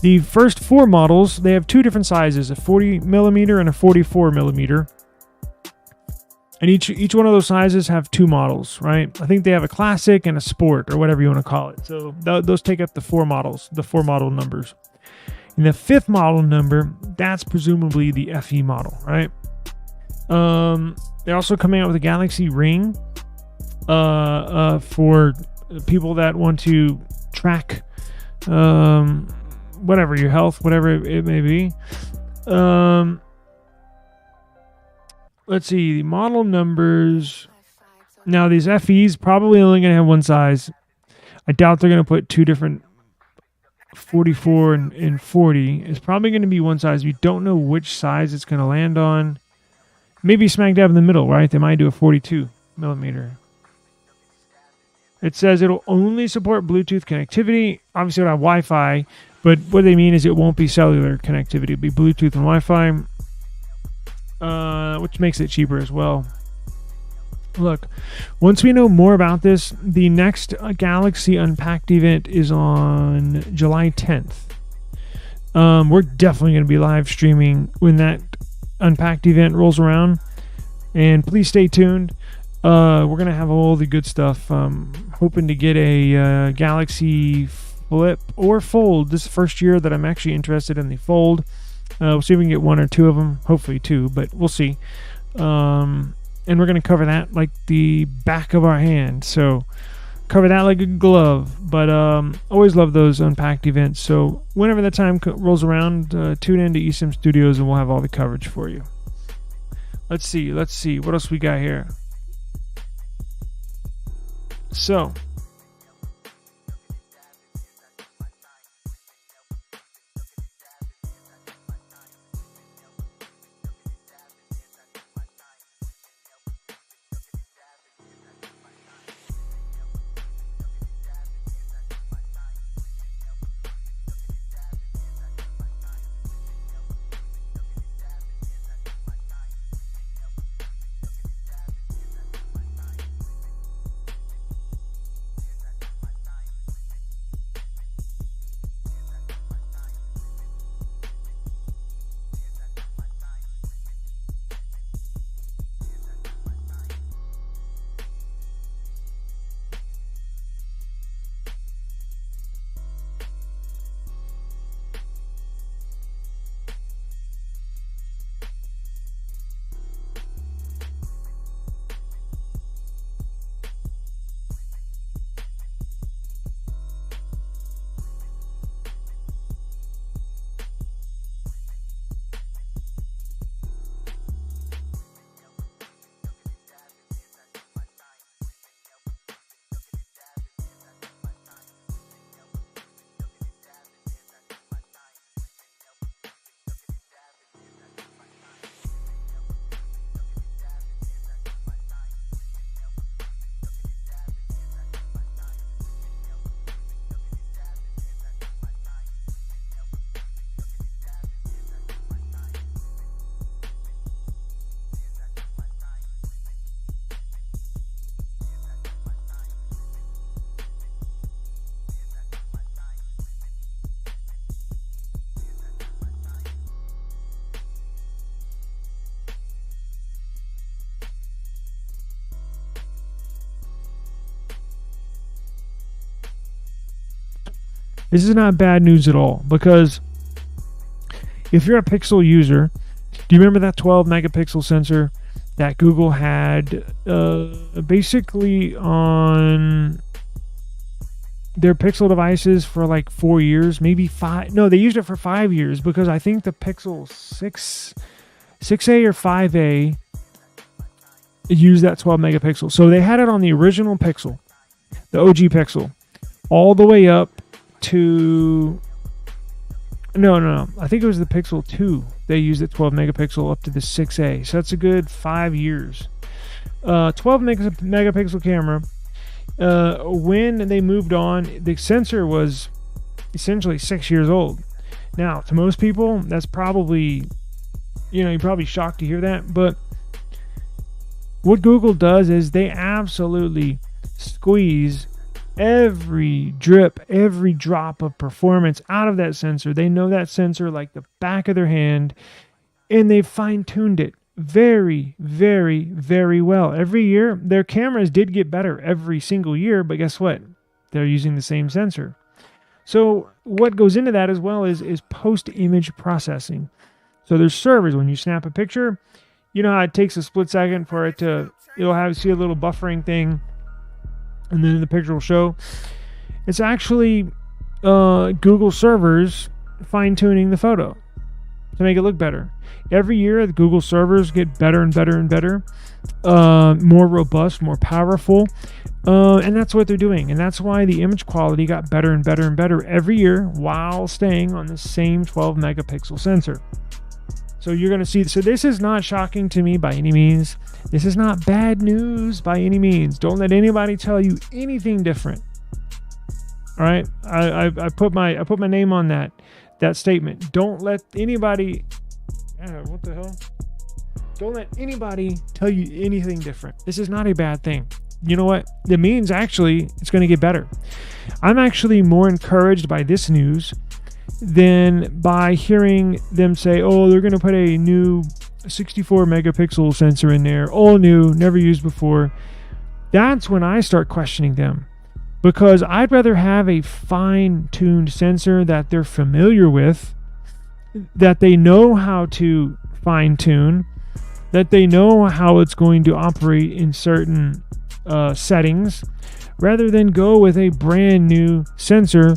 the first four models, they have two different sizes, a 40 millimeter and a 44 millimeter. And each one of those sizes have two models, right? I think they have a classic and a sport, or whatever you want to call it. So those take up the four models, the four model numbers. And the fifth model number, that's presumably the FE model, right? They're also coming out with a Galaxy Ring for people that want to track whatever your health, whatever it may be. Let's see, the model numbers. Now, these FEs probably only going to have one size. I doubt they're going to put two different 44 and 40. It's probably going to be one size. We don't know which size it's going to land on. Maybe smack dab in the middle, right? They might do a 42 millimeter. It says it'll only support Bluetooth connectivity. Obviously, it'll have Wi-Fi, but what they mean is it won't be cellular connectivity. It'll be Bluetooth and Wi-Fi. Which makes it cheaper as well. Look, once we know more about this, the next Galaxy Unpacked event is on July 10th. We're definitely going to be live streaming when that Unpacked event rolls around. And please stay tuned. We're going to have all the good stuff. Hoping to get a Galaxy Flip or Fold. This is the first year that I'm actually interested in the Fold. We'll see if we can get one or two of them. Hopefully two, but we'll see. And we're going to cover that like the back of our hand. So cover that like a glove. But always love those Unpacked events. So whenever the time rolls around, tune in to eSIM Studios and we'll have all the coverage for you. Let's see. What else we got here? So this is not bad news at all, because if you're a Pixel user, do you remember that 12 megapixel sensor that Google had basically on their Pixel devices for like 4 years, maybe 5? No, they used it for 5 years, because I think the Pixel 6A or 5A used that 12 megapixel. So they had it on the original Pixel, the OG Pixel, all the way up to no, I think it was the Pixel 2. They used the 12 megapixel up to the 6A. So that's a good 5 years. 12 megapixel camera. When they moved on, the sensor was essentially 6 years old. Now, to most people, that's probably, you're probably shocked to hear that. But what Google does is they absolutely squeeze every drip, every drop of performance out of that sensor. They know that sensor like the back of their hand, and they've fine-tuned it very, very, very well. Every year, their cameras did get better every single year, but guess what? They're using the same sensor. So what goes into that as well is post-image processing. So there's servers. When you snap a picture, you know how it takes a split second for it to, see a little buffering thing, and then the picture will show. It's actually Google servers fine-tuning the photo to make it look better. Every year, the Google servers get better and better and better, more robust, more powerful, and that's what they're doing. And that's why the image quality got better and better and better every year while staying on the same 12 megapixel sensor. So you're going to see, so this is not shocking to me by any means. This is not bad news by any means. Don't let anybody tell you anything different. All right, I put my name on that statement. Don't let anybody, what the hell? Don't let anybody tell you anything different. This is not a bad thing. You know what? It means actually it's going to get better. I'm actually more encouraged by this news than by hearing them say, oh, they're going to put a new 64 megapixel sensor in there, all new, never used before. That's when I start questioning them, because I'd rather have a fine-tuned sensor that they're familiar with, that they know how to fine-tune, that they know how it's going to operate in certain settings, rather than go with a brand new sensor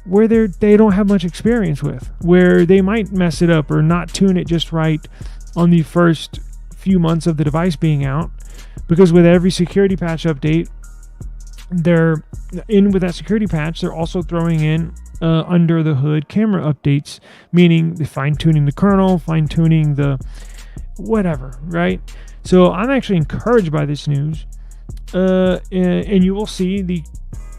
where they don't have much experience with, where they might mess it up or not tune it just right on the first few months of the device being out. Because with every security patch update, with that security patch, they're also throwing in under the hood camera updates, meaning the fine-tuning the kernel, fine-tuning the whatever, right? So I'm actually encouraged by this news, and you will see the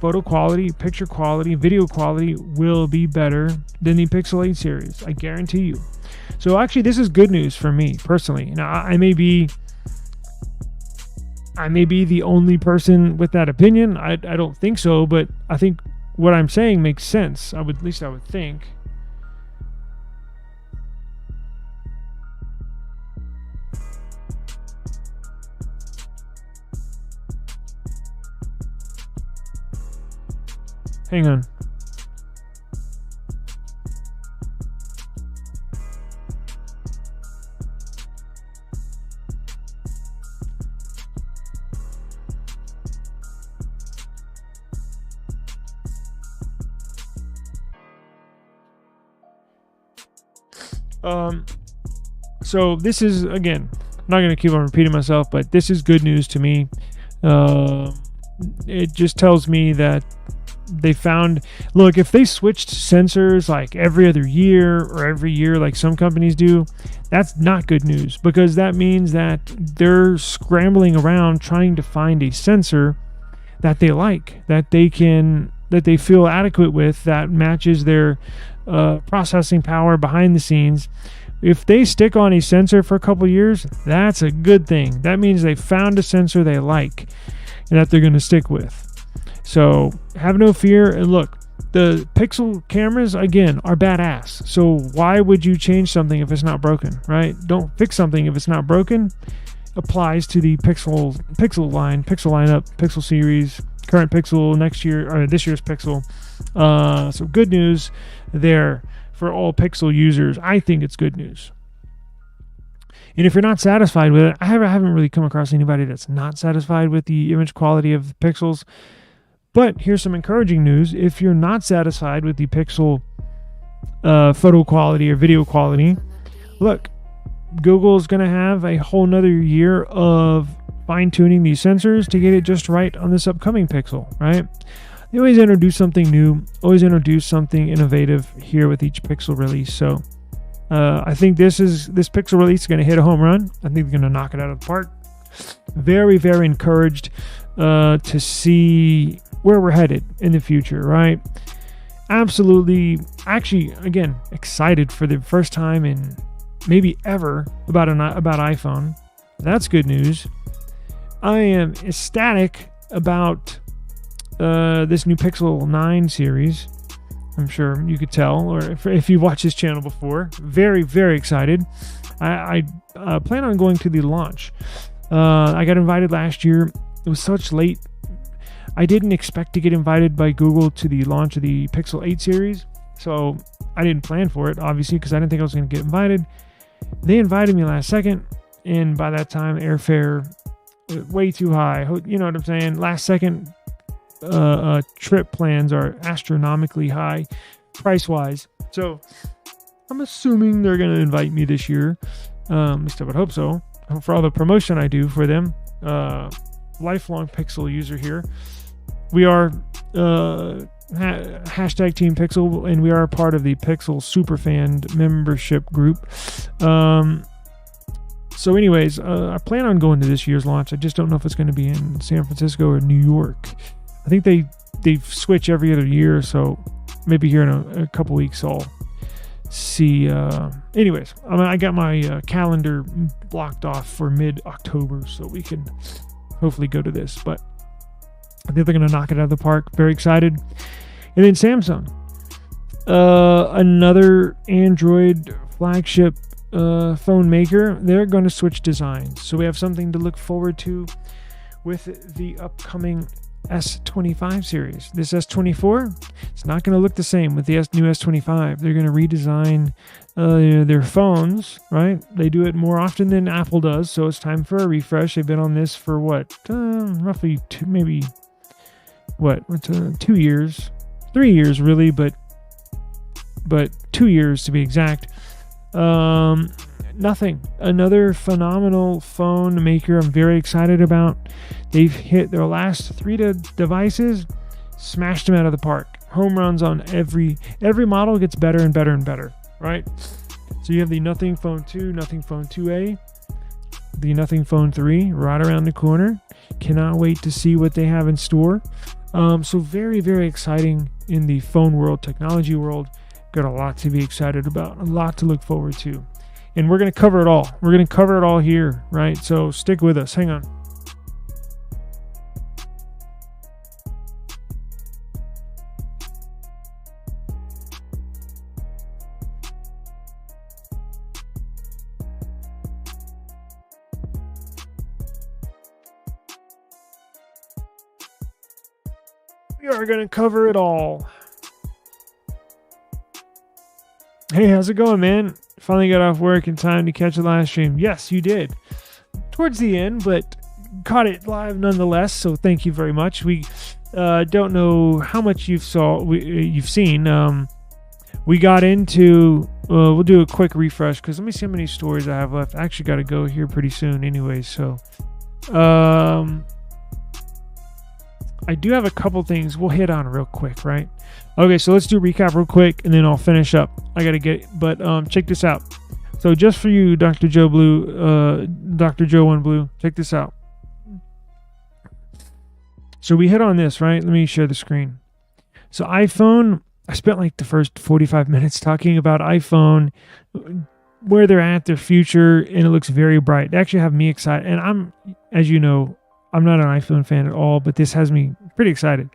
photo quality, picture quality, video quality will be better than the Pixel 8 series. I guarantee you. So actually, this is good news for me personally. Now, I may be the only person with that opinion. I don't think so, but I think what I'm saying makes sense. At least I would think. Hang on. So this is, again, I'm not going to keep on repeating myself, but this is good news to me. It just tells me that they found, look, if they switched sensors like every other year or every year like some companies do, that's not good news, because that means that they're scrambling around trying to find a sensor that they like, that they feel adequate with, that matches their processing power behind the scenes. If they stick on a sensor for a couple years, that's a good thing. That means they found a sensor they like and that they're going to stick with. So have no fear. And look, the Pixel cameras, again, are badass. So why would you change something if it's not broken, right? Don't fix something if it's not broken. Applies to the Pixel line, Pixel lineup, Pixel series, current Pixel, next year, or this year's Pixel. So good news there for all Pixel users. I think it's good news. And if you're not satisfied with it, I haven't really come across anybody that's not satisfied with the image quality of the Pixels. But here's some encouraging news. If you're not satisfied with the Pixel photo quality or video quality, look, Google's going to have a whole nother year of fine-tuning these sensors to get it just right on this upcoming Pixel, right? They always introduce something new, always introduce something innovative here with each Pixel release. So I think this Pixel release is going to hit a home run. I think they're going to knock it out of the park. Very, very encouraged to see where we're headed in the future, right? Absolutely, actually, again, excited for the first time in maybe ever about iPhone. That's good news. I am ecstatic about this new Pixel 9 series. I'm sure you could tell, or if you watched this channel before. Very, very excited. I plan on going to the launch. I got invited last year. It was such late. I didn't expect to get invited by Google to the launch of the Pixel 8 series, so I didn't plan for it, obviously, because I didn't think I was going to get invited. They invited me last second, and by that time, airfare was way too high. You know what I'm saying? Last second trip plans are astronomically high price-wise. So I'm assuming they're going to invite me this year. At least I would hope so. For all the promotion I do for them. Lifelong Pixel user here. We are hashtag Team Pixel, and we are a part of the Pixel Superfan membership group. So anyways, I plan on going to this year's launch. I just don't know if it's going to be in San Francisco or New York. I think they switch every other year, so maybe here in a couple weeks I'll see. Anyways, I got my calendar blocked off for mid-October, so we can hopefully go to this. But I think they're going to knock it out of the park. Very excited. And then Samsung, another Android flagship phone maker. They're going to switch designs, so we have something to look forward to with the upcoming S25 series. This S24, it's not going to look the same with the new S25. They're going to redesign their phones, right? They do it more often than Apple does, so it's time for a refresh. They've been on this for roughly 2 years, 3 years really, but 2 years to be exact. Nothing. Another phenomenal phone maker I'm very excited about. They've hit their last 3 devices, smashed them out of the park. Home runs on every model gets better and better and better, right? So you have the Nothing Phone 2, Nothing Phone 2A, the Nothing Phone 3 right around the corner. Cannot wait to see what they have in store. So very, very exciting in the phone world, technology world. Got a lot to be excited about, a lot to look forward to. And we're going to cover it all. We're going to cover it all here, right? So stick with us. Hang on. We are going to cover it all. Hey, how's it going, man? Finally got off work in time to catch the live stream. Yes, you did. Towards the end, but caught it live nonetheless, so thank you very much. We don't know how much you've seen. We got into... we'll do a quick refresh, because let me see how many stories I have left. I actually got to go here pretty soon anyway, so... I do have a couple things we'll hit on real quick, right? Okay, so let's do a recap real quick, and then I'll finish up. I gotta get, but check this out. So just for you, Dr. Joe Blue, Dr. Joe One Blue, check this out. So we hit on this, right? Let me share the screen. So iPhone, I spent like the first 45 minutes talking about iPhone, where they're at, their future, and it looks very bright. They actually have me excited, and I'm, as you know, I'm not an iPhone fan at all, but this has me pretty excited.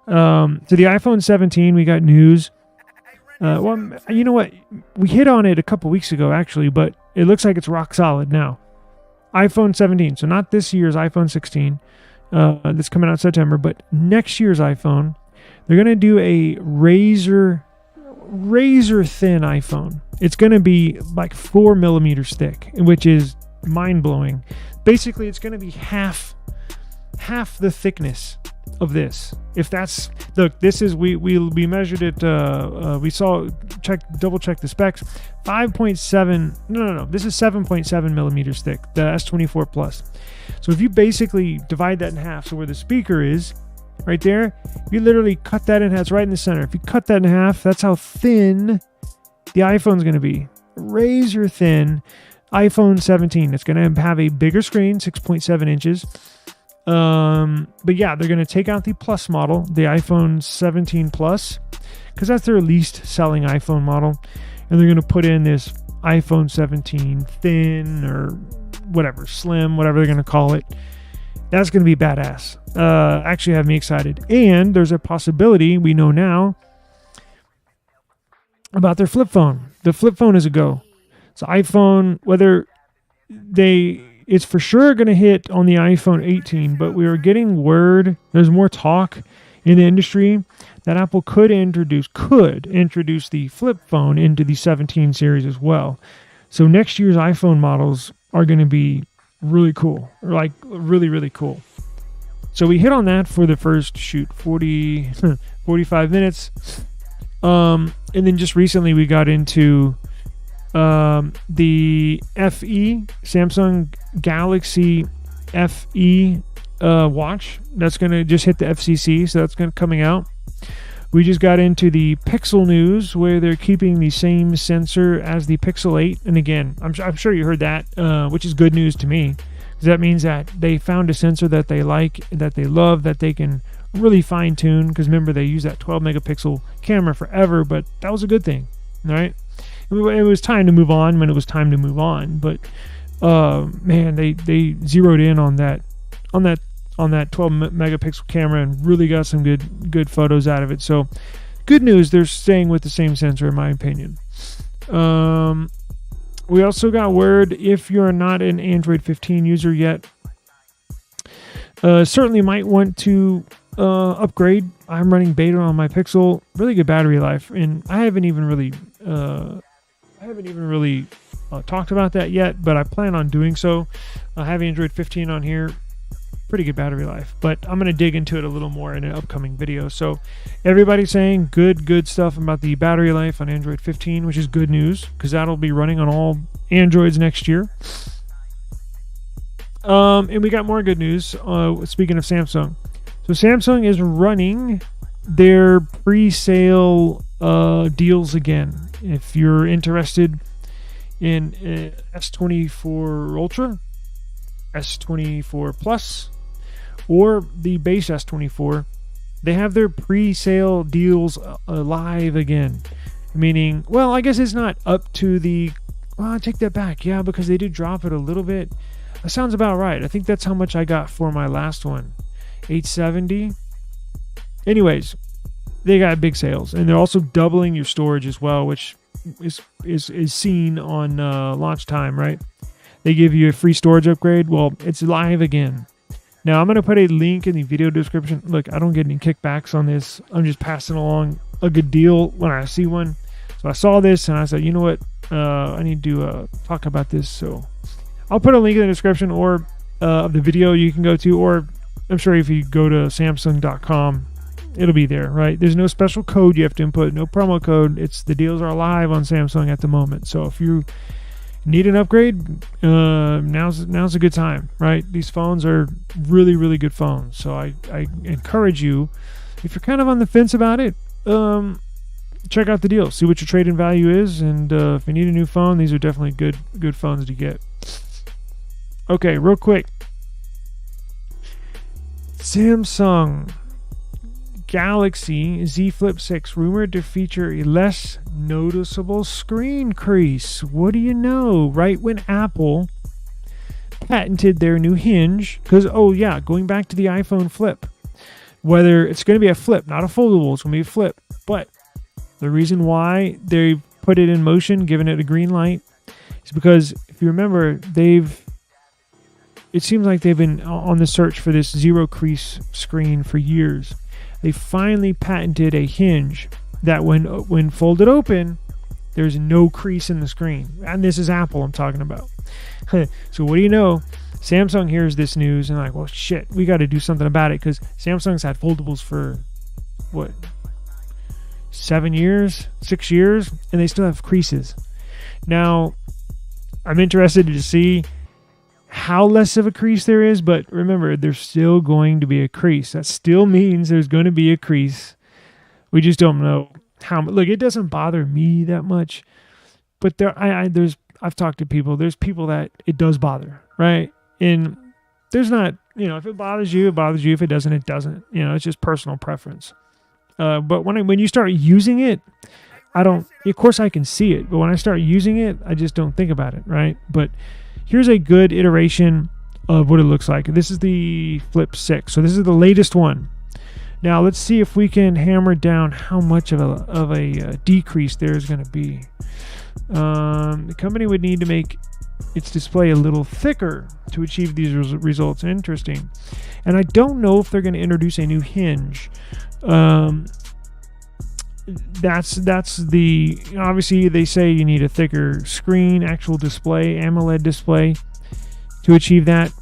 So the iPhone 17, we got news. Well, you know what? We hit on it a couple weeks ago, actually, but it looks like it's rock solid now. iPhone 17, so not this year's iPhone 16 that's coming out in September, but next year's iPhone. They're going to do a razor thin iPhone. It's going to be like 4 millimeters thick, which is mind-blowing. Basically, it's going to be half the thickness of this. If that's, look, this is, we measured it, we saw, double check the specs, 5.7, no, this is 7.7 millimeters thick, the S24 Plus. So if you basically divide that in half, so where the speaker is, right there, you literally cut that in half, it's right in the center. If you cut that in half, that's how thin the iPhone's going to be. Razor thin iPhone 17. It's going to have a bigger screen, 6.7 inches. But yeah, they're going to take out the Plus model, the iPhone 17 Plus, because that's their least selling iPhone model. And they're going to put in this iPhone 17 thin or whatever, slim, whatever they're going to call it. That's going to be badass. Actually have me excited. And there's a possibility, we know now, about their flip phone. The flip phone is a go. So iPhone, whether it's for sure going to hit on the iPhone 18, but we are getting word, there's more talk in the industry that Apple could introduce the flip phone into the 17 series as well. So next year's iPhone models are going to be really cool, like really, really cool. So we hit on that for the first 45 minutes. And then just recently we got into the FE, Samsung Galaxy FE watch. That's going to just hit the FCC, so that's going to coming out. We just got into the Pixel news, where they're keeping the same sensor as the Pixel 8. And again, I'm sure you heard that, which is good news to me, because that means that they found a sensor that they like, that they love, that they can really fine tune. Because remember, they use that 12 megapixel camera forever, but that was a good thing, right? It was time to move on when it was time to move on. But man, they zeroed in on that 12 megapixel camera and really got some good photos out of it. So good news, they're staying with the same sensor in my opinion. We also got word, if you're not an Android 15 user yet, certainly might want to upgrade. I'm running beta on my Pixel, really good battery life, and I haven't even really talked about that yet, but I plan on doing so. I have Android 15 on here. Pretty good battery life, but I'm going to dig into it a little more in an upcoming video. So everybody's saying good stuff about the battery life on Android 15, which is good news, because that'll be running on all Androids next year. And we got more good news, speaking of Samsung. So Samsung is running their pre-sale deals again. If you're interested in S24 Ultra, S24 Plus, or the base S24, they have their pre-sale deals live again. Meaning, well, I guess it's not up to the... Well, I take that back. Yeah, because they did drop it a little bit. That sounds about right. I think that's how much I got for my last one. $870. Anyways, they got big sales. And they're also doubling your storage as well, which is seen on launch time, right? They give you a free storage upgrade. Well, it's live again. Now, I'm going to put a link in the video description. Look, I don't get any kickbacks on this. I'm just passing along a good deal when I see one. So I saw this and I said, you know what? I need to talk about this. So I'll put a link in the description or of the video you can go to. Or I'm sure if you go to Samsung.com, it'll be there, right? There's no special code you have to input, no promo code. The deals are live on Samsung at the moment. So if you need an upgrade, now's a good time, right? These phones are really, really good phones. So I encourage you, if you're kind of on the fence about it, check out the deal. See what your trade-in value is, and if you need a new phone, these are definitely good phones to get. Okay, real quick. Samsung Galaxy Z Flip 6 rumored to feature a less noticeable screen crease. What do you know? Right when Apple patented their new hinge, because, oh yeah, going back to the iPhone Flip, whether it's going to be a flip, not a foldable, it's going to be a flip, but the reason why they put it in motion, given it a green light, is because, if you remember, it seems like they've been on the search for this zero crease screen for years. They finally patented a hinge that when folded open, there's no crease in the screen. And this is Apple I'm talking about. So what do you know? Samsung hears this news and like, well, shit, we got to do something about it, because Samsung's had foldables for, 6 years, and they still have creases. Now, I'm interested to see how less of a crease there is, but remember, there's still going to be a crease. That still means there's going to be a crease. We just don't know how. Look, it doesn't bother me that much, but I've talked to people. There's people that it does bother, right? And there's not, if it bothers you, it bothers you. If it doesn't, it doesn't. It's just personal preference. But when you start using it, of course I can see it, but when I start using it, I just don't think about it, right? But here's a good iteration of what it looks like. This is the Flip 6. So this is the latest one. Now let's see if we can hammer down how much of a decrease there is going to be. The company would need to make its display a little thicker to achieve these results. Interesting. And I don't know if they're going to introduce a new hinge. That's the, obviously they say you need a thicker screen, actual display, AMOLED display to achieve that.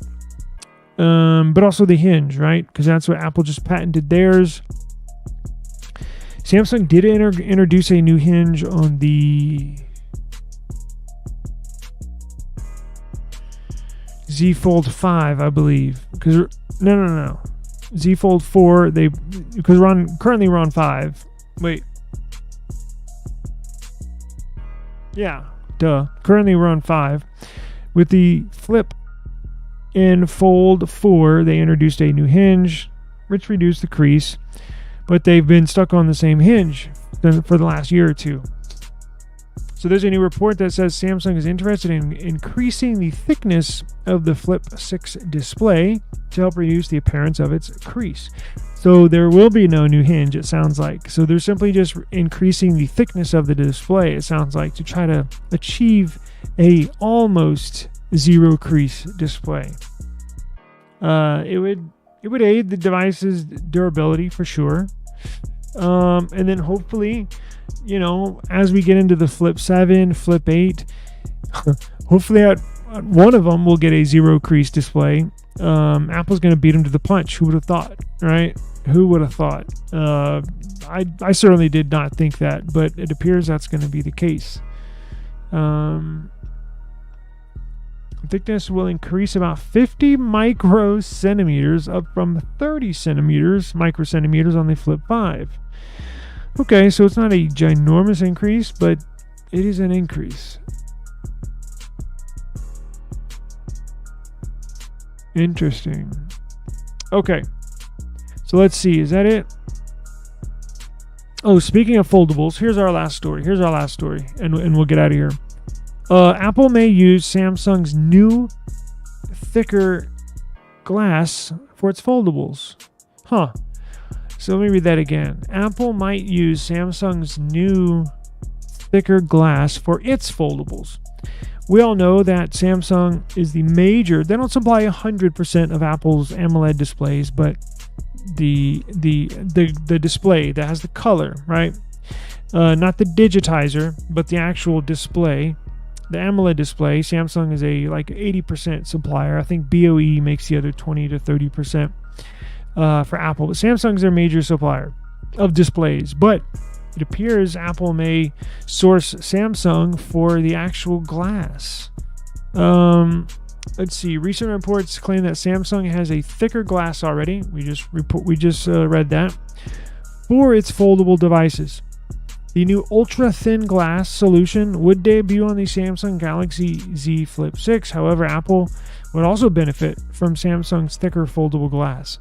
But also the hinge, right? Because that's what Apple just patented theirs. Samsung did introduce a new hinge on the Z Fold 5, I believe. Because no. Z Fold 4, because currently we're on 5. Wait. Yeah, duh. Currently we're on 5. With the Flip and Fold 4, they introduced a new hinge, which reduced the crease, but they've been stuck on the same hinge for the last year or two. So there's a new report that says Samsung is interested in increasing the thickness of the Flip 6 display to help reduce the appearance of its crease. So there will be no new hinge, it sounds like. So they're simply just increasing the thickness of the display, it sounds like, to try to achieve a almost zero crease display. It would aid the device's durability for sure. And then hopefully, as we get into the Flip 7, Flip 8, hopefully at one of them we'll get a zero crease display. Apple's going to beat them to the punch. Who would have thought, right? Who would have thought? I certainly did not think that, but it appears that's going to be the case. Thickness will increase about 50 microcentimeters, up from 30 microcentimeters on the Flip 5. Okay, so it's not a ginormous increase, but it is an increase. Interesting. Okay, so let's see. Is that it? Oh, speaking of foldables, here's our last story. And we'll get out of here. Apple may use Samsung's new thicker glass for its foldables. So let me read that again. Apple might use Samsung's new thicker glass for its foldables. We all know that Samsung is the major. They don't supply 100% of Apple's AMOLED displays, but the display that has the color, right? Not the digitizer, but the actual display. The AMOLED display, Samsung is a 80% supplier. I think BOE makes the other 20 to 30% for Apple. But Samsung's their major supplier of displays. But it appears Apple may source Samsung for the actual glass. Let's see. Recent reports claim that Samsung has a thicker glass already. We just read that for its foldable devices. The new ultra-thin glass solution would debut on the Samsung Galaxy Z Flip 6. However, Apple would also benefit from Samsung's thicker foldable glass.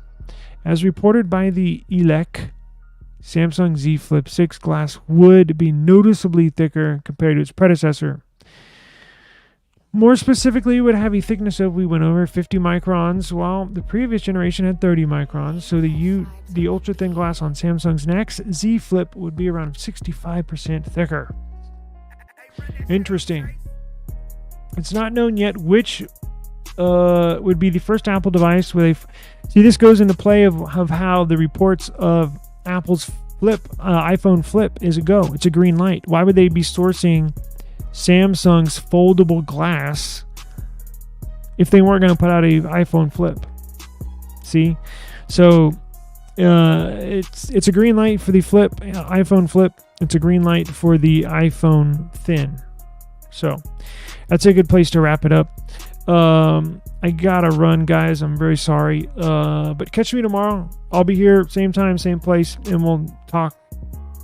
As reported by the ELEC, Samsung Z Flip 6 glass would be noticeably thicker compared to its predecessor. More specifically, it would have a thickness of, we went over, 50 microns, while the previous generation had 30 microns. So the ultra-thin glass on Samsung's next Z Flip would be around 65% thicker. Interesting. It's not known yet which would be the first Apple device with a... See, this goes into play of how the reports of Apple's iPhone Flip is a go. It's a green light. Why would they be sourcing Samsung's foldable glass if they weren't going to put out a iPhone Flip? See, so it's a green light for the iPhone Flip. It's a green light for the iPhone Thin. So that's a good place to wrap it up. I gotta run, guys. I'm very sorry, but catch me tomorrow. I'll be here, same time, same place, and we'll talk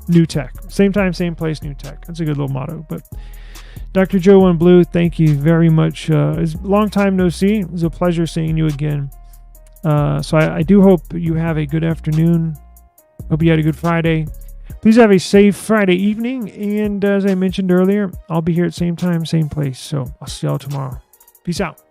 new tech. Same time, same place, new tech. That's a good little motto. But Dr. Joe One Blue, thank you very much. It's a long time no see. It was a pleasure seeing you again. So I do hope you have a good afternoon. Hope you had a good Friday. Please have a safe Friday evening. And as I mentioned earlier, I'll be here at same time, same place. So I'll see y'all tomorrow. Peace out.